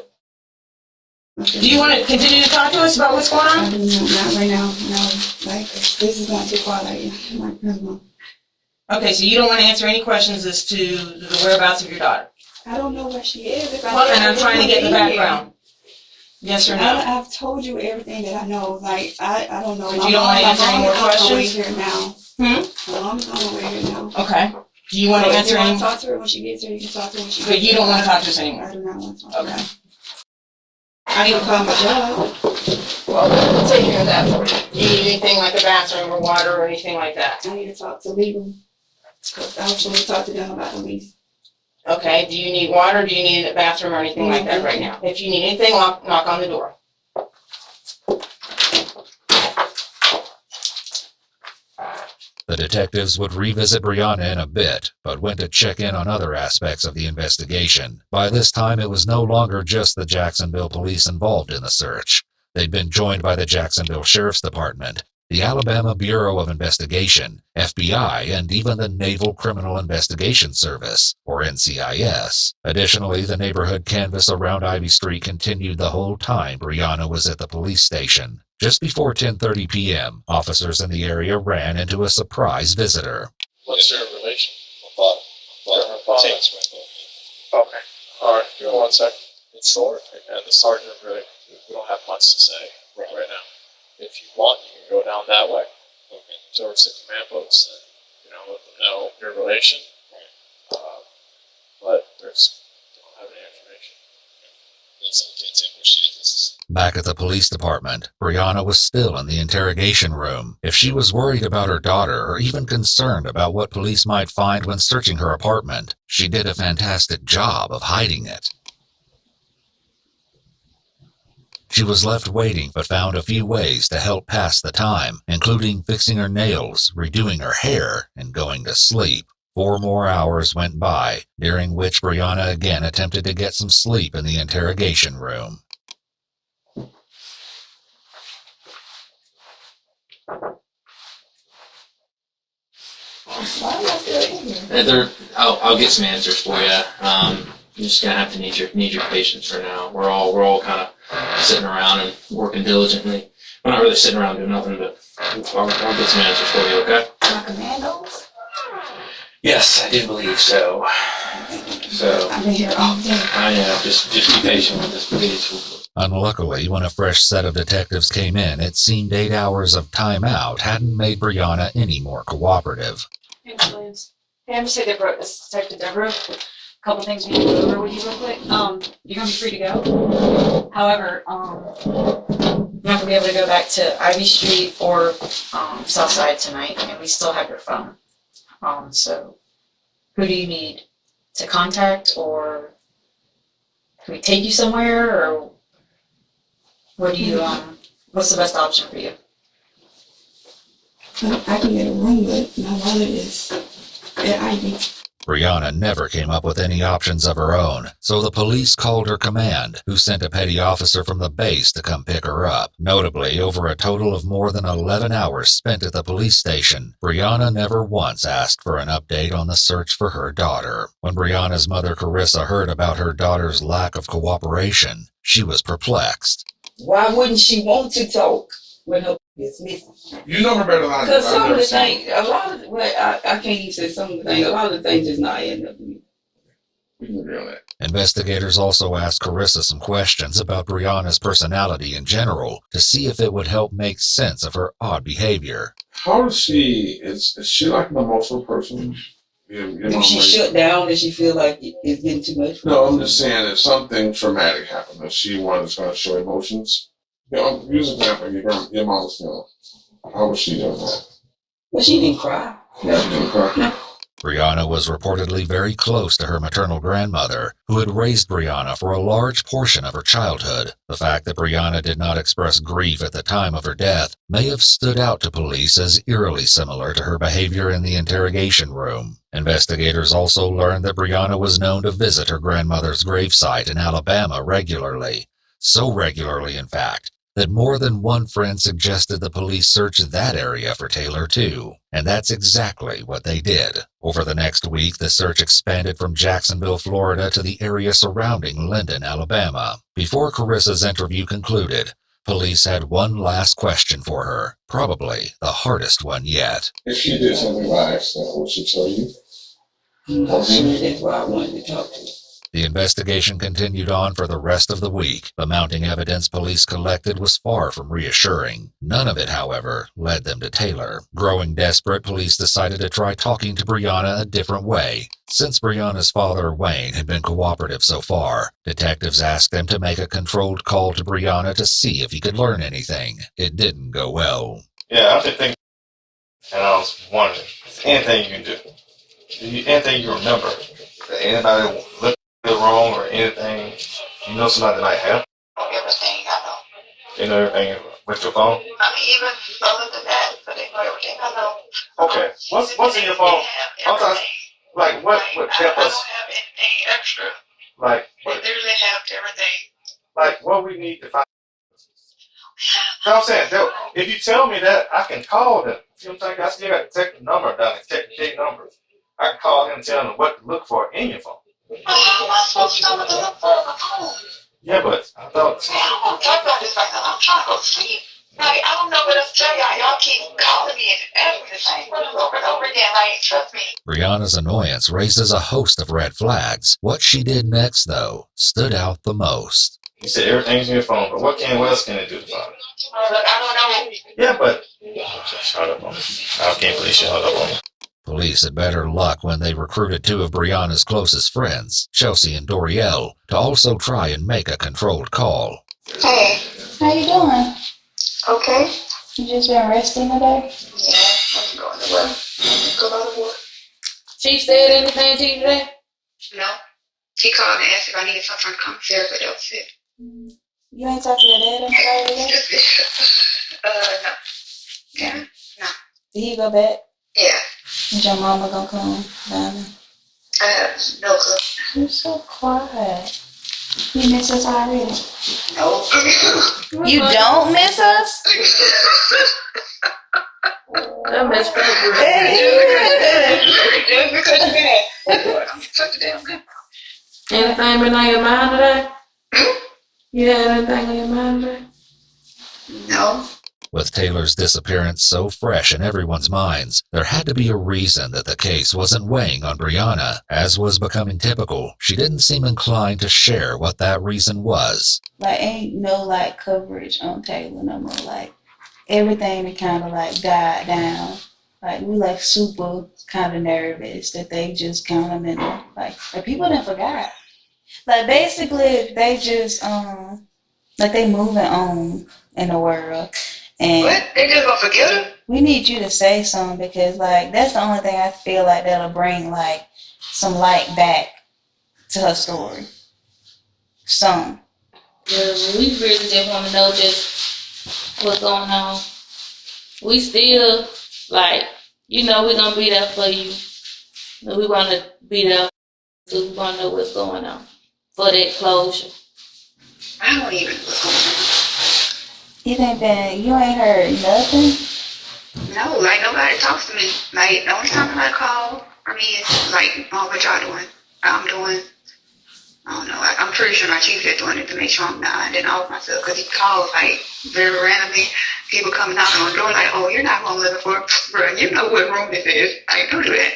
Speaker 8: Do you want to continue to talk to us about what's going on?
Speaker 5: Not right now. No, like this is not too far. Like my grandma.
Speaker 8: Okay, so you don't want to answer any questions as to the whereabouts of your daughter?
Speaker 5: I don't know where she is. If
Speaker 8: Well, and I'm trying to get the background. Yes or no?
Speaker 5: I've told you everything that I know. Like I don't know.
Speaker 8: But you don't want to answer any more questions?
Speaker 5: Here now. My mom's on the way here now.
Speaker 8: Okay. Do you want to answer any?
Speaker 5: Talk to her when she gets here. You can talk to her when she gets
Speaker 8: But you don't want to talk to us anymore?
Speaker 5: I do not want to talk to her.
Speaker 8: Okay.
Speaker 5: I need to call my job.
Speaker 8: Well, we'll take care of that for you. Do you need anything like a bathroom or water or anything like that?
Speaker 5: I need to talk to legal. Because I was going to talk to them about the lease.
Speaker 8: Okay, do you need water, do you need a bathroom or anything like that right now? If you need anything, knock on the door.
Speaker 1: The detectives would revisit Brianna in a bit, but went to check in on other aspects of the investigation. By this time, it was no longer just the Jacksonville police involved in the search. They'd been joined by the Jacksonville Sheriff's Department, the Alabama Bureau of Investigation, FBI, and even the Naval Criminal Investigation Service, or NCIS. Additionally, the neighborhood canvass around Ivy Street continued the whole time Brianna was at the police station. Just before 10:30 p.m., officers in the area ran into a surprise visitor.
Speaker 7: What's their relation? Father.
Speaker 4: Okay.
Speaker 7: All right, give me 1 second. In short, and the sergeant really, we don't have much to say right now. If you want, you can go down that way. Okay. Towards the command post and, let them know your relation. But they don't have any information.
Speaker 1: Back at the police department, Brianna was still in the interrogation room. If she was worried about her daughter or even concerned about what police might find when searching her apartment, she did a fantastic job of hiding it. She was left waiting but found a few ways to help pass the time, including fixing her nails, redoing her hair, and going to sleep. 4 more hours went by, during which Brianna again attempted to get some sleep in the interrogation room.
Speaker 14: I'll get some answers for you. You're just gonna have to need your patience for now. We're all kind of sitting around and working diligently. We're not really sitting around doing nothing, but I'll get some answers for you. Okay?
Speaker 5: My commandos?
Speaker 14: Yes, I do believe so.
Speaker 5: I've been here all day.
Speaker 14: I know. Just be patient with us, please.
Speaker 1: Unluckily, when a fresh set of detectives came in, it seemed 8 hours of timeout hadn't made Brianna any more cooperative.
Speaker 2: Hey, Ms. Williams. Hey, I'm just Deborah. This is Detective Deborah. A couple things we need to go over with you real quick. You're gonna be free to go. However, you're not gonna be able to go back to Ivy Street or Southside tonight, and we still have your phone. So who do you need to contact, or can we take you somewhere, or what do you what's the best option for you?
Speaker 5: I can get a room, but my wallet is at Ivy.
Speaker 1: Brianna never came up with any options of her own, so the police called her command, who sent a petty officer from the base to come pick her up. Notably, over a total of more than 11 hours spent at the police station, Brianna never once asked for an update on the search for her daughter. When Brianna's mother, Carissa, heard about her daughter's lack of cooperation, she was perplexed.
Speaker 13: Why wouldn't she want to talk when her is missing?
Speaker 12: You know her better than I do.
Speaker 13: Because some of the things, I can't even say some of the things, a lot of the things just not adding up to me.
Speaker 12: We can agree on that.
Speaker 1: Investigators also asked Carissa some questions about Brianna's personality in general to see if it would help make sense of her odd behavior.
Speaker 12: How is she? Is she like an emotional person?
Speaker 13: Do she shut down? Does she feel like it's getting too much?
Speaker 12: No, I'm just saying if something traumatic happened, is she one that's going to show emotions? Use an example, your mom's funeral. How was she doing that?
Speaker 13: Well, she didn't cry.
Speaker 12: Yeah, she didn't cry.
Speaker 13: No.
Speaker 1: Brianna was reportedly very close to her maternal grandmother, who had raised Brianna for a large portion of her childhood. The fact that Brianna did not express grief at the time of her death may have stood out to police as eerily similar to her behavior in the interrogation room. Investigators also learned that Brianna was known to visit her grandmother's gravesite in Alabama regularly. So regularly, in fact, that more than one friend suggested the police search that area for Taylor too, and that's exactly what they did. Over the next week, the search expanded from Jacksonville, Florida to the area surrounding Linden, Alabama. Before Carissa's interview concluded, police had one last question for her, probably the hardest one yet.
Speaker 12: If she did something by accident, would she tell you?
Speaker 13: I'm sure that's why I wanted to talk to her.
Speaker 1: The investigation continued on for the rest of the week. The mounting evidence police collected was far from reassuring. None of it, however, led them to Taylor. Growing desperate, police decided to try talking to Brianna a different way. Since Brianna's father, Wayne, had been cooperative so far, detectives asked them to make a controlled call to Brianna to see if he could learn anything. It didn't go well.
Speaker 15: Yeah, I've been thinking, and I was wondering, anything you can do, anything you remember, that anybody look wrong or anything, you know somebody that might help?
Speaker 5: Everything I know.
Speaker 15: You know everything with your phone?
Speaker 5: I mean, even other than that, but they know everything I know.
Speaker 15: Okay, what's in your phone? Sometimes, like, what would help us?
Speaker 5: I don't have anything extra.
Speaker 15: Like,
Speaker 5: They literally have everything.
Speaker 15: like what we need to find. You know what I'm saying? If you tell me that, I can call them. You know what I'm saying? I still got to take the number down and check the K number. I can call him and tell them what to look for in your phone.
Speaker 5: How am I supposed to know what to look for on the phone?
Speaker 15: Yeah, but I thought.
Speaker 5: Man, I don't want to talk about this right now. I'm trying to go to sleep. Like, I don't know what else to tell y'all. Y'all keep calling me and asking me the same questions over and over again. Like, trust me.
Speaker 1: Brianna's annoyance raises a host of red flags. What she did next, though, stood out the most.
Speaker 15: You said everything's in your phone, but what else can it do to find?
Speaker 5: Look, I don't know.
Speaker 15: Yeah, but shut up on me. I can't believe she hung up on me.
Speaker 1: Police had better luck when they recruited two of Brianna's closest friends, Chelsea and Dorielle, to also try and make a controlled call.
Speaker 5: Hey,
Speaker 11: How you doing?
Speaker 5: okay?
Speaker 11: You just been resting today?
Speaker 5: Yeah, I'm going to work. Go to work.
Speaker 11: Chief said anything to you today?
Speaker 5: No. He called and asked if I needed something from the commissary, but that was it.
Speaker 11: You ain't talked to your dad about it today?
Speaker 5: No. Yeah, no.
Speaker 11: Did he go back?
Speaker 5: Yeah.
Speaker 11: Is your mama gonna come down there?
Speaker 5: I have no clue.
Speaker 11: You're so quiet. You miss us already?
Speaker 5: No.
Speaker 11: You don't miss us?
Speaker 13: I messed up.
Speaker 5: Just because you're mad. I'm such a damn good.
Speaker 13: Anything been on your mind today? You had anything on your mind today?
Speaker 5: No.
Speaker 1: With Taylor's disappearance so fresh in everyone's minds, there had to be a reason that the case wasn't weighing on Brianna. As was becoming typical, she didn't seem inclined to share what that reason was.
Speaker 11: Like, ain't no, like, coverage on Taylor no more. Like, everything kind of, like, died down. Like, we, like, super kind of nervous that they just count them in the, like people didn't forgot. Like, basically, they just, like, they moving on in the world. And
Speaker 5: what? They just gonna forget her?
Speaker 11: we need you to say something because, like, that's the only thing I feel like that'll bring, like, some light back to her story. Some.
Speaker 16: Yeah, we really just want to know just what's going on. We still, like, you know, we're going to be there for you. We want to be there so we want to know what's going on for that closure.
Speaker 5: I don't even know what's going on.
Speaker 11: You ain't heard nothing?
Speaker 5: No, like, nobody talks to me. Like, the only time somebody call for me is, like, oh, what y'all doing? I'm doing. I don't know. I'm pretty sure my chief is doing it to make sure I'm not ending off myself. Because he calls, like, very randomly. People come knocking on the door, like, oh, you're not home level for, bro, you know what room this is. Like, don't do that.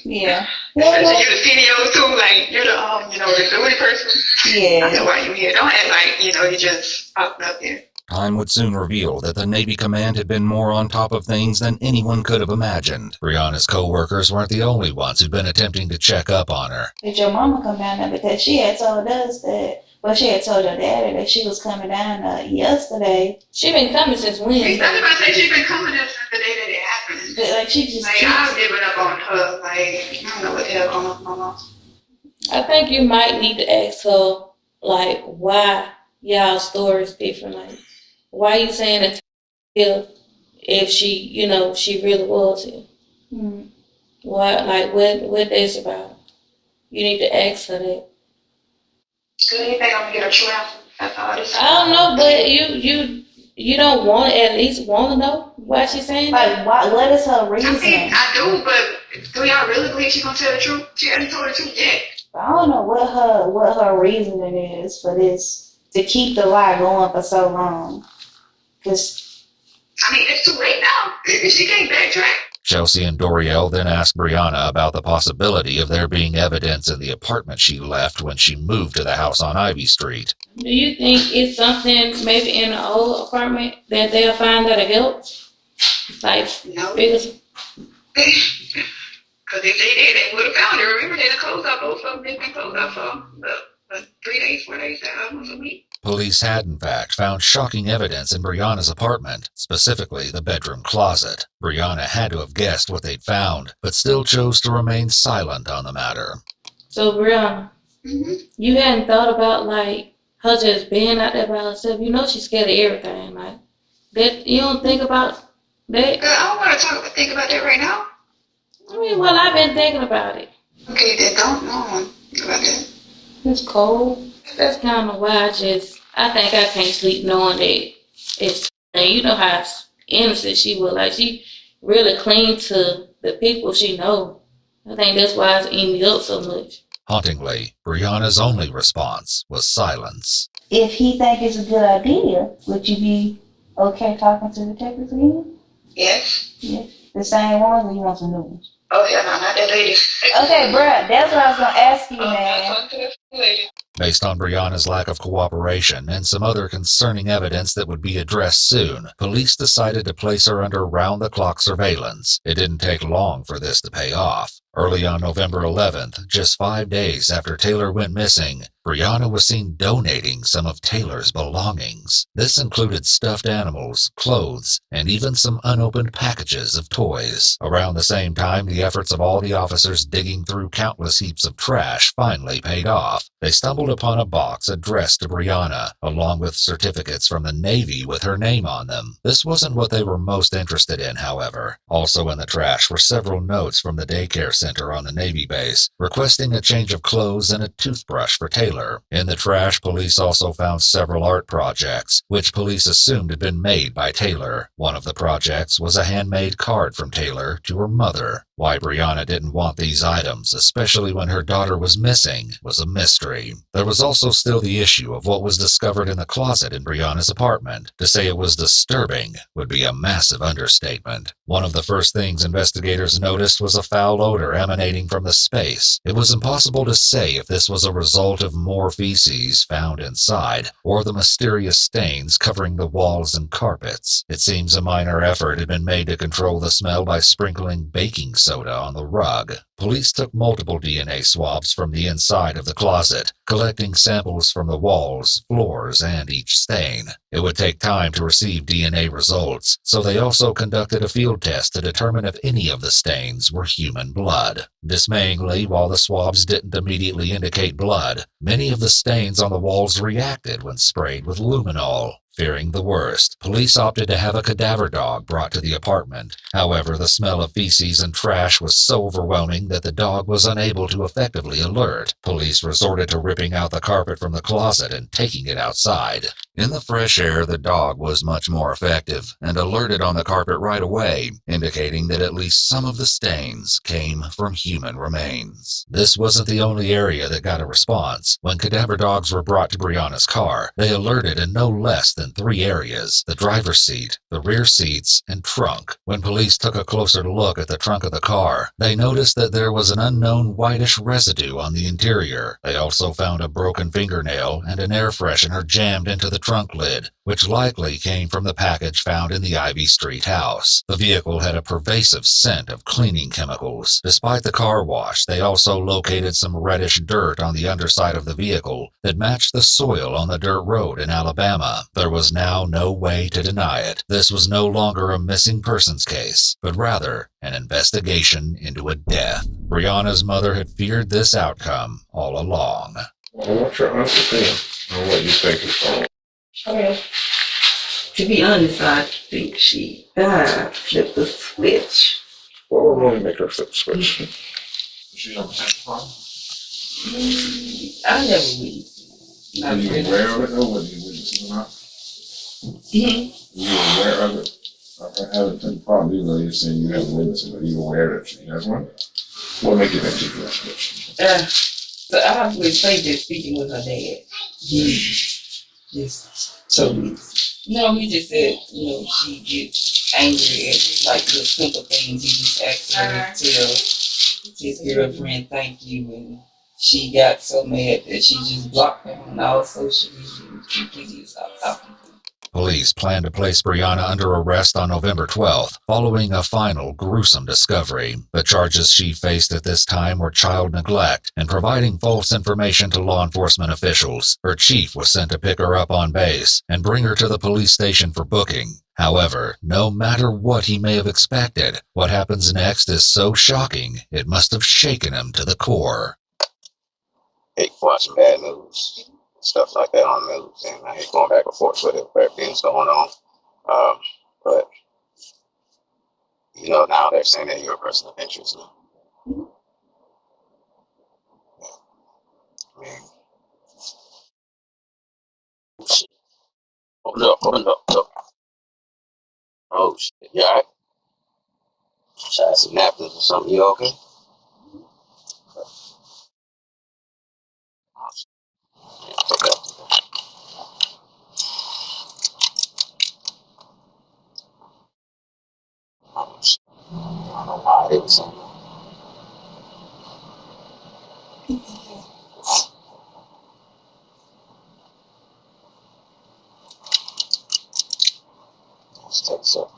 Speaker 11: Yeah.
Speaker 5: Especially you're the CDO, too. Like, you're the, the duty person.
Speaker 11: Yeah.
Speaker 5: I know why you're here. Don't act like, you just popped up here.
Speaker 1: Time would soon reveal that the Navy command had been more on top of things than anyone could have imagined. Brianna's co-workers weren't the only ones who'd been attempting to check up on her.
Speaker 11: Did your mama come down there? Because she had told us that, well, she had told your daddy that she was coming down yesterday.
Speaker 16: She been coming since Wednesday.
Speaker 5: That's about to say she's been coming there since the day that it happened.
Speaker 11: But, like, she just...
Speaker 5: Like, I've given up on her. Like, I don't know what the hell going on with my mom.
Speaker 16: I think you might need to ask her, like, why y'all stories different. Like, why you saying that if she, she really was here?
Speaker 11: Mm-hmm.
Speaker 16: What that's about? You need to ask her that.
Speaker 5: Do you think I'm gonna get a true answer? That's all this.
Speaker 16: I don't know, but you don't want at least want to know why she's saying that?
Speaker 11: Like, what is her
Speaker 5: I
Speaker 11: reasoning?
Speaker 5: mean, I do, but do y'all really believe she's gonna tell the truth? She hasn't told the truth yet.
Speaker 11: I don't know what her reasoning is for this, to keep the lie going for so long. Cause
Speaker 5: I mean, it's too late now. She can't backtrack.
Speaker 1: Chelsea and Doriel then asked Brianna about the possibility of there being evidence in the apartment she left when she moved to the house on Ivy Street.
Speaker 16: Do you think it's something maybe in the old apartment that they'll find that'll help? Like,
Speaker 5: no.
Speaker 16: Because
Speaker 5: if they did, they would have found her. Remember, they closed up both of them. They've been closed up for 3 days, 4 days, almost a week.
Speaker 1: Police had, in fact, found shocking evidence in Brianna's apartment, specifically the bedroom closet. Brianna had to have guessed what they'd found, but still chose to remain silent on the matter.
Speaker 16: So, Brianna, you hadn't thought about, like, her just being out there by herself? You know she's scared of everything, like, that. You don't think about that?
Speaker 5: I don't want to think about that right now.
Speaker 16: I mean, well, I've been thinking about it.
Speaker 5: Okay, then don't know about that.
Speaker 16: It's cold. That's kind of why I think I can't sleep knowing that it's, and you know how innocent she was. Like, she really cling to the people she know. I think that's why it's eating me up so much.
Speaker 1: Hauntingly, Brianna's only response was silence.
Speaker 11: if he think it's a good idea, would you be okay talking to detectives again?
Speaker 5: Yes.
Speaker 11: Yeah. The same ones, or you want some new ones?
Speaker 5: Oh, yeah, no, not that lady.
Speaker 11: Okay, bruh, that's what I was gonna ask you, man.
Speaker 5: Not talking to that lady.
Speaker 1: Based on Brianna's lack of cooperation and some other concerning evidence that would be addressed soon, police decided to place her under round-the-clock surveillance. It didn't take long for this to pay off. Early on November 11th, just 5 days after Taylor went missing, Brianna was seen donating some of Taylor's belongings. This included stuffed animals, clothes, and even some unopened packages of toys. Around the same time, the efforts of all the officers digging through countless heaps of trash finally paid off. They stumbled upon a box addressed to Brianna, along with certificates from the Navy with her name on them. This wasn't what they were most interested in, however. Also in the trash were several notes from the daycare center on the Navy base, requesting a change of clothes and a toothbrush for Taylor. In the trash, police also found several art projects, which police assumed had been made by Taylor. One of the projects was a handmade card from Taylor to her mother. Why Brianna didn't want these items, especially when her daughter was missing, was a mystery. There was also still the issue of what was discovered in the closet in Brianna's apartment. To say it was disturbing would be a massive understatement. One of the first things investigators noticed was a foul odor emanating from the space. It was impossible to say if this was a result of more feces found inside, or the mysterious stains covering the walls and carpets. It seems a minor effort had been made to control the smell by sprinkling baking soda on the rug. Police took multiple DNA swabs from the inside of the closet, collecting samples from the walls, floors, and each stain. It would take time to receive DNA results, so they also conducted a field test to determine if any of the stains were human blood. Dismayingly, while the swabs didn't immediately indicate blood, many of the stains on the walls reacted when sprayed with luminol. Fearing the worst, police opted to have a cadaver dog brought to the apartment. However, the smell of feces and trash was so overwhelming that the dog was unable to effectively alert. Police resorted to ripping out the carpet from the closet and taking it outside. In the fresh air, the dog was much more effective and alerted on the carpet right away, indicating that at least some of the stains came from human remains. This wasn't the only area that got a response. When cadaver dogs were brought to Brianna's car, they alerted in no less than 3 areas: the driver's seat, the rear seats, and trunk. When police took a closer look at the trunk of the car, they noticed that there was an unknown whitish residue on the interior. They also found a broken fingernail and an air freshener jammed into the trunk lid, which likely came from the package found in the Ivy Street house. The vehicle had a pervasive scent of cleaning chemicals. Despite the car wash, they also located some reddish dirt on the underside of the vehicle that matched the soil on the dirt road in Alabama. There was now no way to deny it. This was no longer a missing persons case, but rather an investigation into a death. Brianna's mother had feared this outcome all along.
Speaker 12: Well, what's your honest opinion on what you think is wrong?
Speaker 13: Okay. To be honest, I think she flipped the switch.
Speaker 12: What would really make her flip the switch?
Speaker 14: She don't have a problem.
Speaker 13: I never read.
Speaker 12: Are you aware of it though, whether you witness it or not? you aware of it? I haven't been problem, even though you're saying you haven't witnessed it, are you aware that she has one? What make you think she does?
Speaker 13: So I would say that speaking with her dad, he just totally. No, he just said, she gets angry at like the simple things. He just asked her to tell his girlfriend thank you, and she got so mad that she just blocked him on all social media and completely stopped talking to him.
Speaker 1: Police plan to place Brianna under arrest on November 12th, following a final gruesome discovery. The charges she faced at this time were child neglect and providing false information to law enforcement officials. Her chief was sent to pick her up on base and bring her to the police station for booking. However, no matter what he may have expected, what happens next is so shocking, it must have shaken him to the core.
Speaker 17: I hate watching bad news, stuff like that on the news, and I hate going back and forth with it, everything's going on. But, now they're saying that you're a person of interest now. I mean, shit. Hold up. Oh, shit. You all right? Should I have some napkins or something? You okay? Oh, shit. Yeah, take that. Oh, shit. I don't know why they were saying that. Let's take some.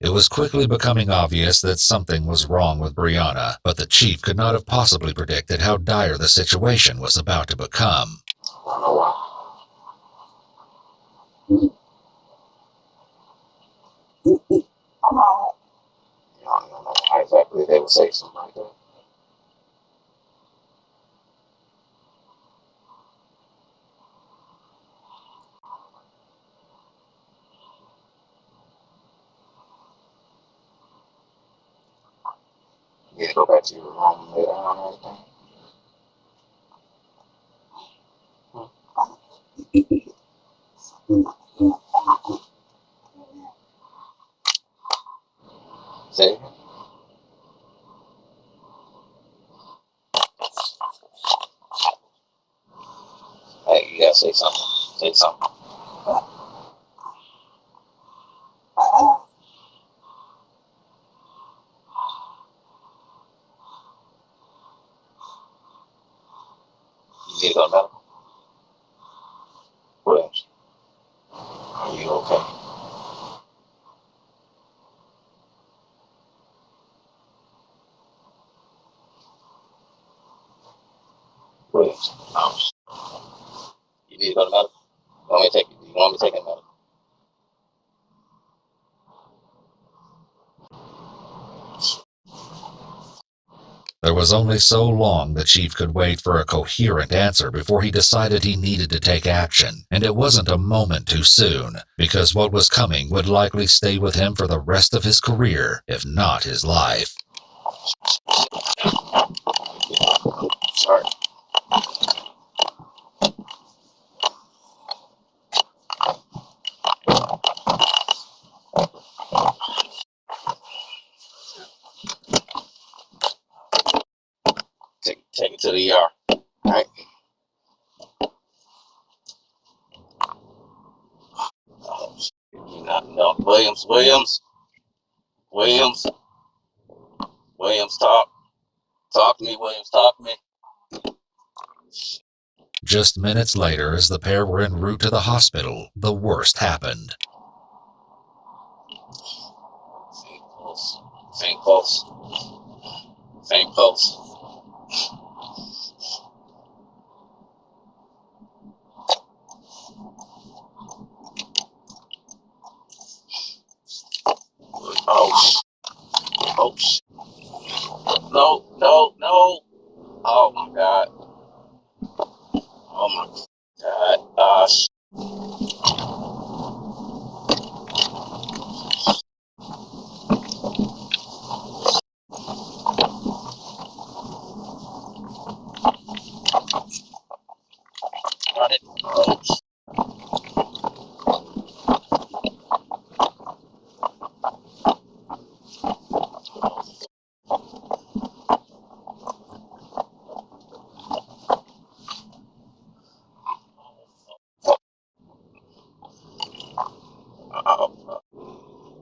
Speaker 1: It was quickly becoming obvious that something was wrong with Brianna, but the chief could not have possibly predicted how dire the situation was about to become.
Speaker 17: I don't know why. I don't know why exactly they would say something like that. You need to go back to your room later on and everything. Say, hey, you gotta say something. Say something. You need to go to medical. Williams, are you okay? Williams, you need to go to medical. You want me to take you to medical?
Speaker 1: There was only so long the chief could wait for a coherent answer before he decided he needed to take action, and it wasn't a moment too soon, because what was coming would likely stay with him for the rest of his career, if not his life.
Speaker 17: Sorry. Take it to the ER. All right. No, Williams, talk to me, Williams, talk to me.
Speaker 1: Just minutes later, as the pair were en route to the hospital, the worst happened.
Speaker 17: Faint pulse. Faint pulse. Oh, oh, no, no, no. Oh my God. Oh my God.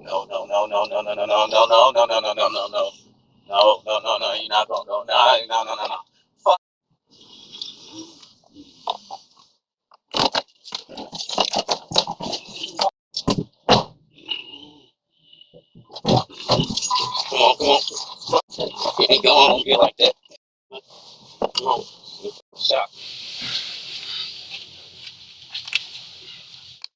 Speaker 17: No, no, no, no, no, no, no, no, no, no, no, no, no, no, no, no. No, no, no, no, you're not gonna go. No, no, no, no, no. Fuck. Come on, come on. You ain't going to get like that. Come on. Shot.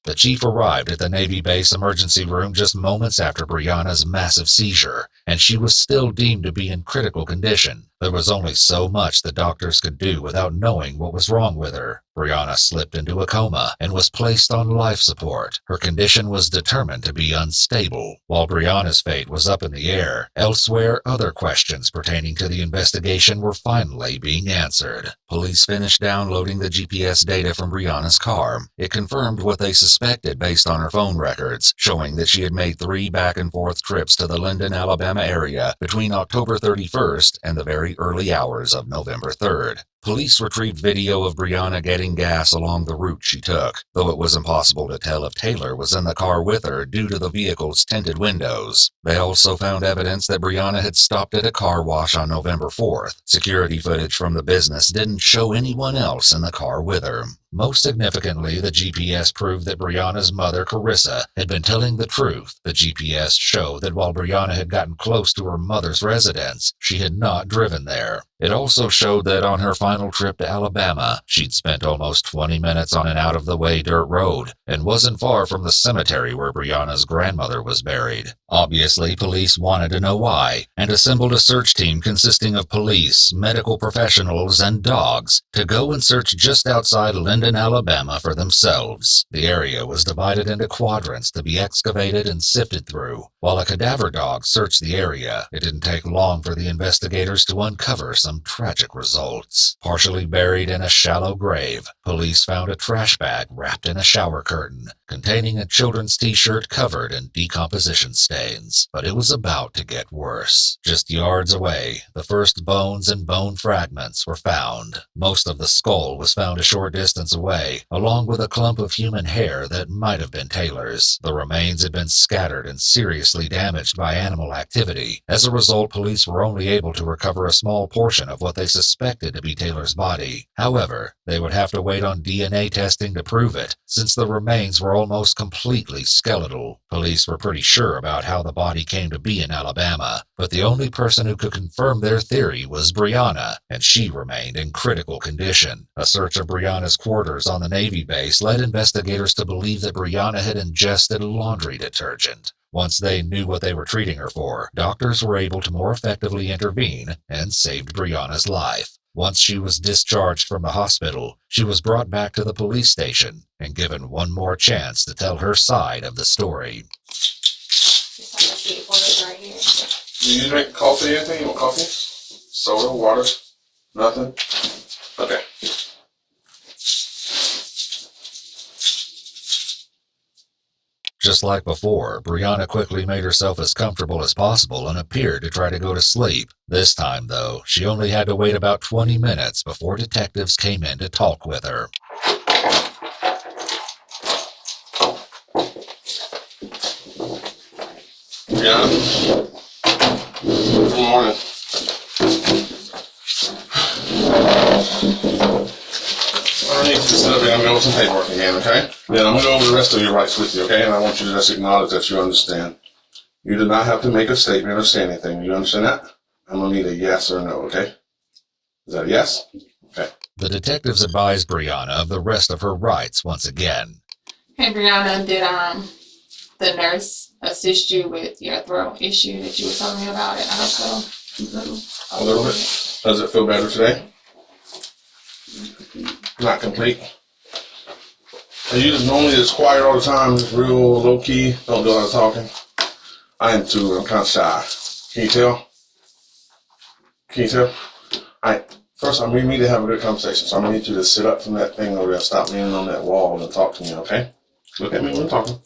Speaker 1: The chief arrived at the Navy base emergency room just moments after Brianna's massive seizure, and she was still deemed to be in critical condition. There was only so much the doctors could do without knowing what was wrong with her. Brianna slipped into a coma and was placed on life support. Her condition was determined to be unstable. While Brianna's fate was up in the air, elsewhere other questions pertaining to the investigation were finally being answered. Police finished downloading the GPS data from Brianna's car. It confirmed what they suspected based on her phone records, showing that she had made 3 back-and-forth trips to the Linden, Alabama area between October 31st and the very early hours of November 3rd. Police retrieved video of Brianna getting gas along the route she took, though it was impossible to tell if Taylor was in the car with her due to the vehicle's tinted windows. They also found evidence that Brianna had stopped at a car wash on November 4th. Security footage from the business didn't show anyone else in the car with her. Most significantly, the GPS proved that Brianna's mother, Carissa, had been telling the truth. The GPS showed that while Brianna had gotten close to her mother's residence, she had not driven there. It also showed that on her final trip to Alabama, she'd spent almost 20 minutes on an out-of-the-way dirt road and wasn't far from the cemetery where Brianna's grandmother was buried. Obviously, police wanted to know why, and assembled a search team consisting of police, medical professionals, and dogs to go and search just outside Linden, Alabama for themselves. The area was divided into quadrants to be excavated and sifted through. While a cadaver dog searched the area, it didn't take long for the investigators to uncover some tragic results. Partially buried in a shallow grave, police found a trash bag wrapped in a shower curtain, containing a children's t-shirt covered in decomposition stains. But it was about to get worse. Just yards away, the first bones and bone fragments were found. Most of the skull was found a short distance away, along with a clump of human hair that might have been Taylor's. The remains had been scattered and seriously damaged by animal activity. As a result, police were only able to recover a small portion of what they suspected to be Taylor's body. However, they would have to wait on DNA testing to prove it, since the remains were almost completely skeletal. Police were pretty sure about how the body came to be in Alabama, but the only person who could confirm their theory was Brianna, and she remained in critical condition. A search of Brianna's quarters on the Navy base led investigators to believe that Brianna had ingested laundry detergent. Once they knew what they were treating her for, doctors were able to more effectively intervene and saved Brianna's life. Once she was discharged from the hospital, she was brought back to the police station and given one more chance to tell her side of the story.
Speaker 12: Do you drink coffee or anything? You want coffee? Soda? Water? Nothing? Okay.
Speaker 1: Just like before, Brianna quickly made herself as comfortable as possible and appeared to try to go to sleep. This time, though, she only had to wait about 20 minutes before detectives came in to talk with her.
Speaker 12: Yeah. Good morning. I need you to sit up here and go over some paperwork again, okay? Then I'm going to go over the rest of your rights with you, okay? And I want you to just acknowledge that you understand. You do not have to make a statement or say anything. You understand that? I'm gonna need a yes or no, okay? Is that a yes? Okay.
Speaker 1: The detectives advised Brianna of the rest of her rights once again.
Speaker 8: Hey, Brianna, did the nurse assist you with your throat issue that you were telling me about at the hospital?
Speaker 12: A little bit. Does it feel better today? Not complete. Are you normally just quiet all the time, just real low key, don't do a lot of talking? I am too. I'm kind of shy. Can you tell? Can you tell? First, we need to have a good conversation, so I'm gonna need you to sit up from that thing over there, stop leaning on that wall, and talk to me, okay? Look at me when I'm talking.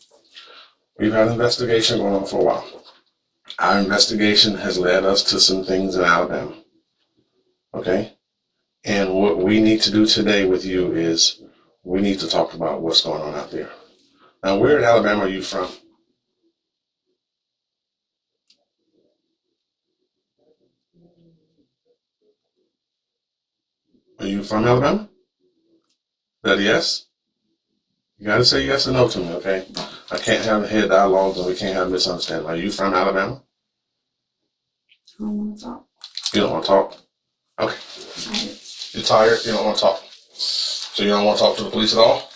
Speaker 12: We've had an investigation going on for a while. Our investigation has led us to some things in Alabama, okay? And what we need to do today with you is we need to talk about what's going on out there. Now, where in Alabama are you from? Are you from Alabama? Is that a yes? You gotta say yes or no to me, okay? I can't have head dialogues and we can't have misunderstanding. Are you from Alabama?
Speaker 8: I don't want to talk.
Speaker 12: You don't want to talk? Okay. You're tired? You don't want to talk? So you don't want to talk to the police at all?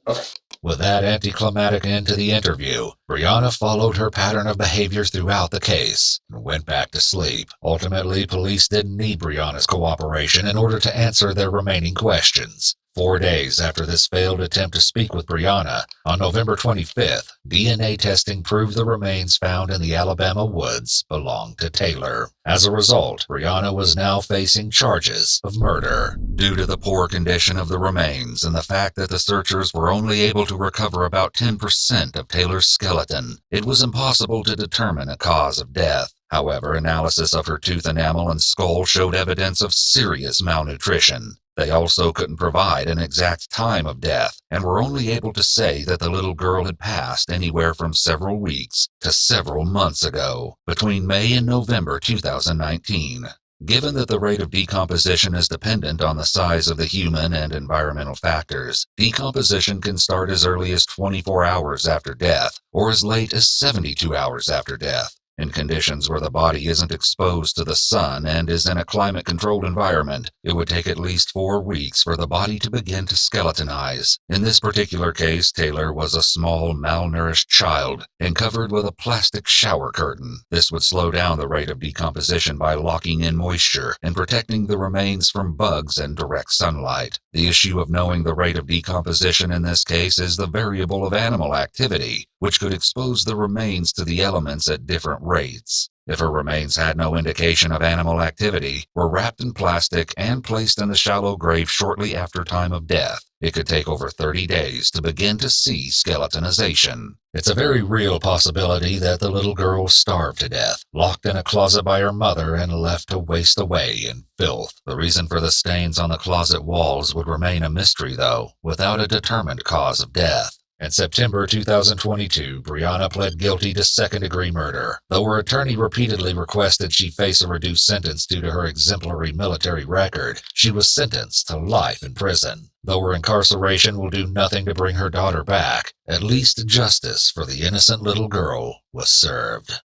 Speaker 12: Okay.
Speaker 1: With that anticlimactic end to the interview, Brianna followed her pattern of behavior throughout the case and went back to sleep. Ultimately, police didn't need Brianna's cooperation in order to answer their remaining questions. 4 days after this failed attempt to speak with Brianna, on November 25th, DNA testing proved the remains found in the Alabama woods belonged to Taylor. As a result, Brianna was now facing charges of murder. Due to the poor condition of the remains and the fact that the searchers were only able to recover about 10% of Taylor's skeleton, it was impossible to determine a cause of death. However, analysis of her tooth enamel and skull showed evidence of serious malnutrition. They also couldn't provide an exact time of death and were only able to say that the little girl had passed anywhere from several weeks to several months ago, between May and November 2019. Given that the rate of decomposition is dependent on the size of the human and environmental factors, decomposition can start as early as 24 hours after death or as late as 72 hours after death. In conditions where the body isn't exposed to the sun and is in a climate-controlled environment, it would take at least 4 weeks for the body to begin to skeletonize. In this particular case, Taylor was a small, malnourished child and covered with a plastic shower curtain. This would slow down the rate of decomposition by locking in moisture and protecting the remains from bugs and direct sunlight. The issue of knowing the rate of decomposition in this case is the variable of animal activity, which could expose the remains to the elements at different rates. If her remains had no indication of animal activity, were wrapped in plastic and placed in the shallow grave shortly after time of death, it could take over 30 days to begin to see skeletonization. It's a very real possibility that the little girl starved to death, locked in a closet by her mother and left to waste away in filth. The reason for the stains on the closet walls would remain a mystery, though, without a determined cause of death. In September 2022, Brianna pled guilty to second-degree murder. Though her attorney repeatedly requested she face a reduced sentence due to her exemplary military record, she was sentenced to life in prison. Though her incarceration will do nothing to bring her daughter back, at least justice for the innocent little girl was served.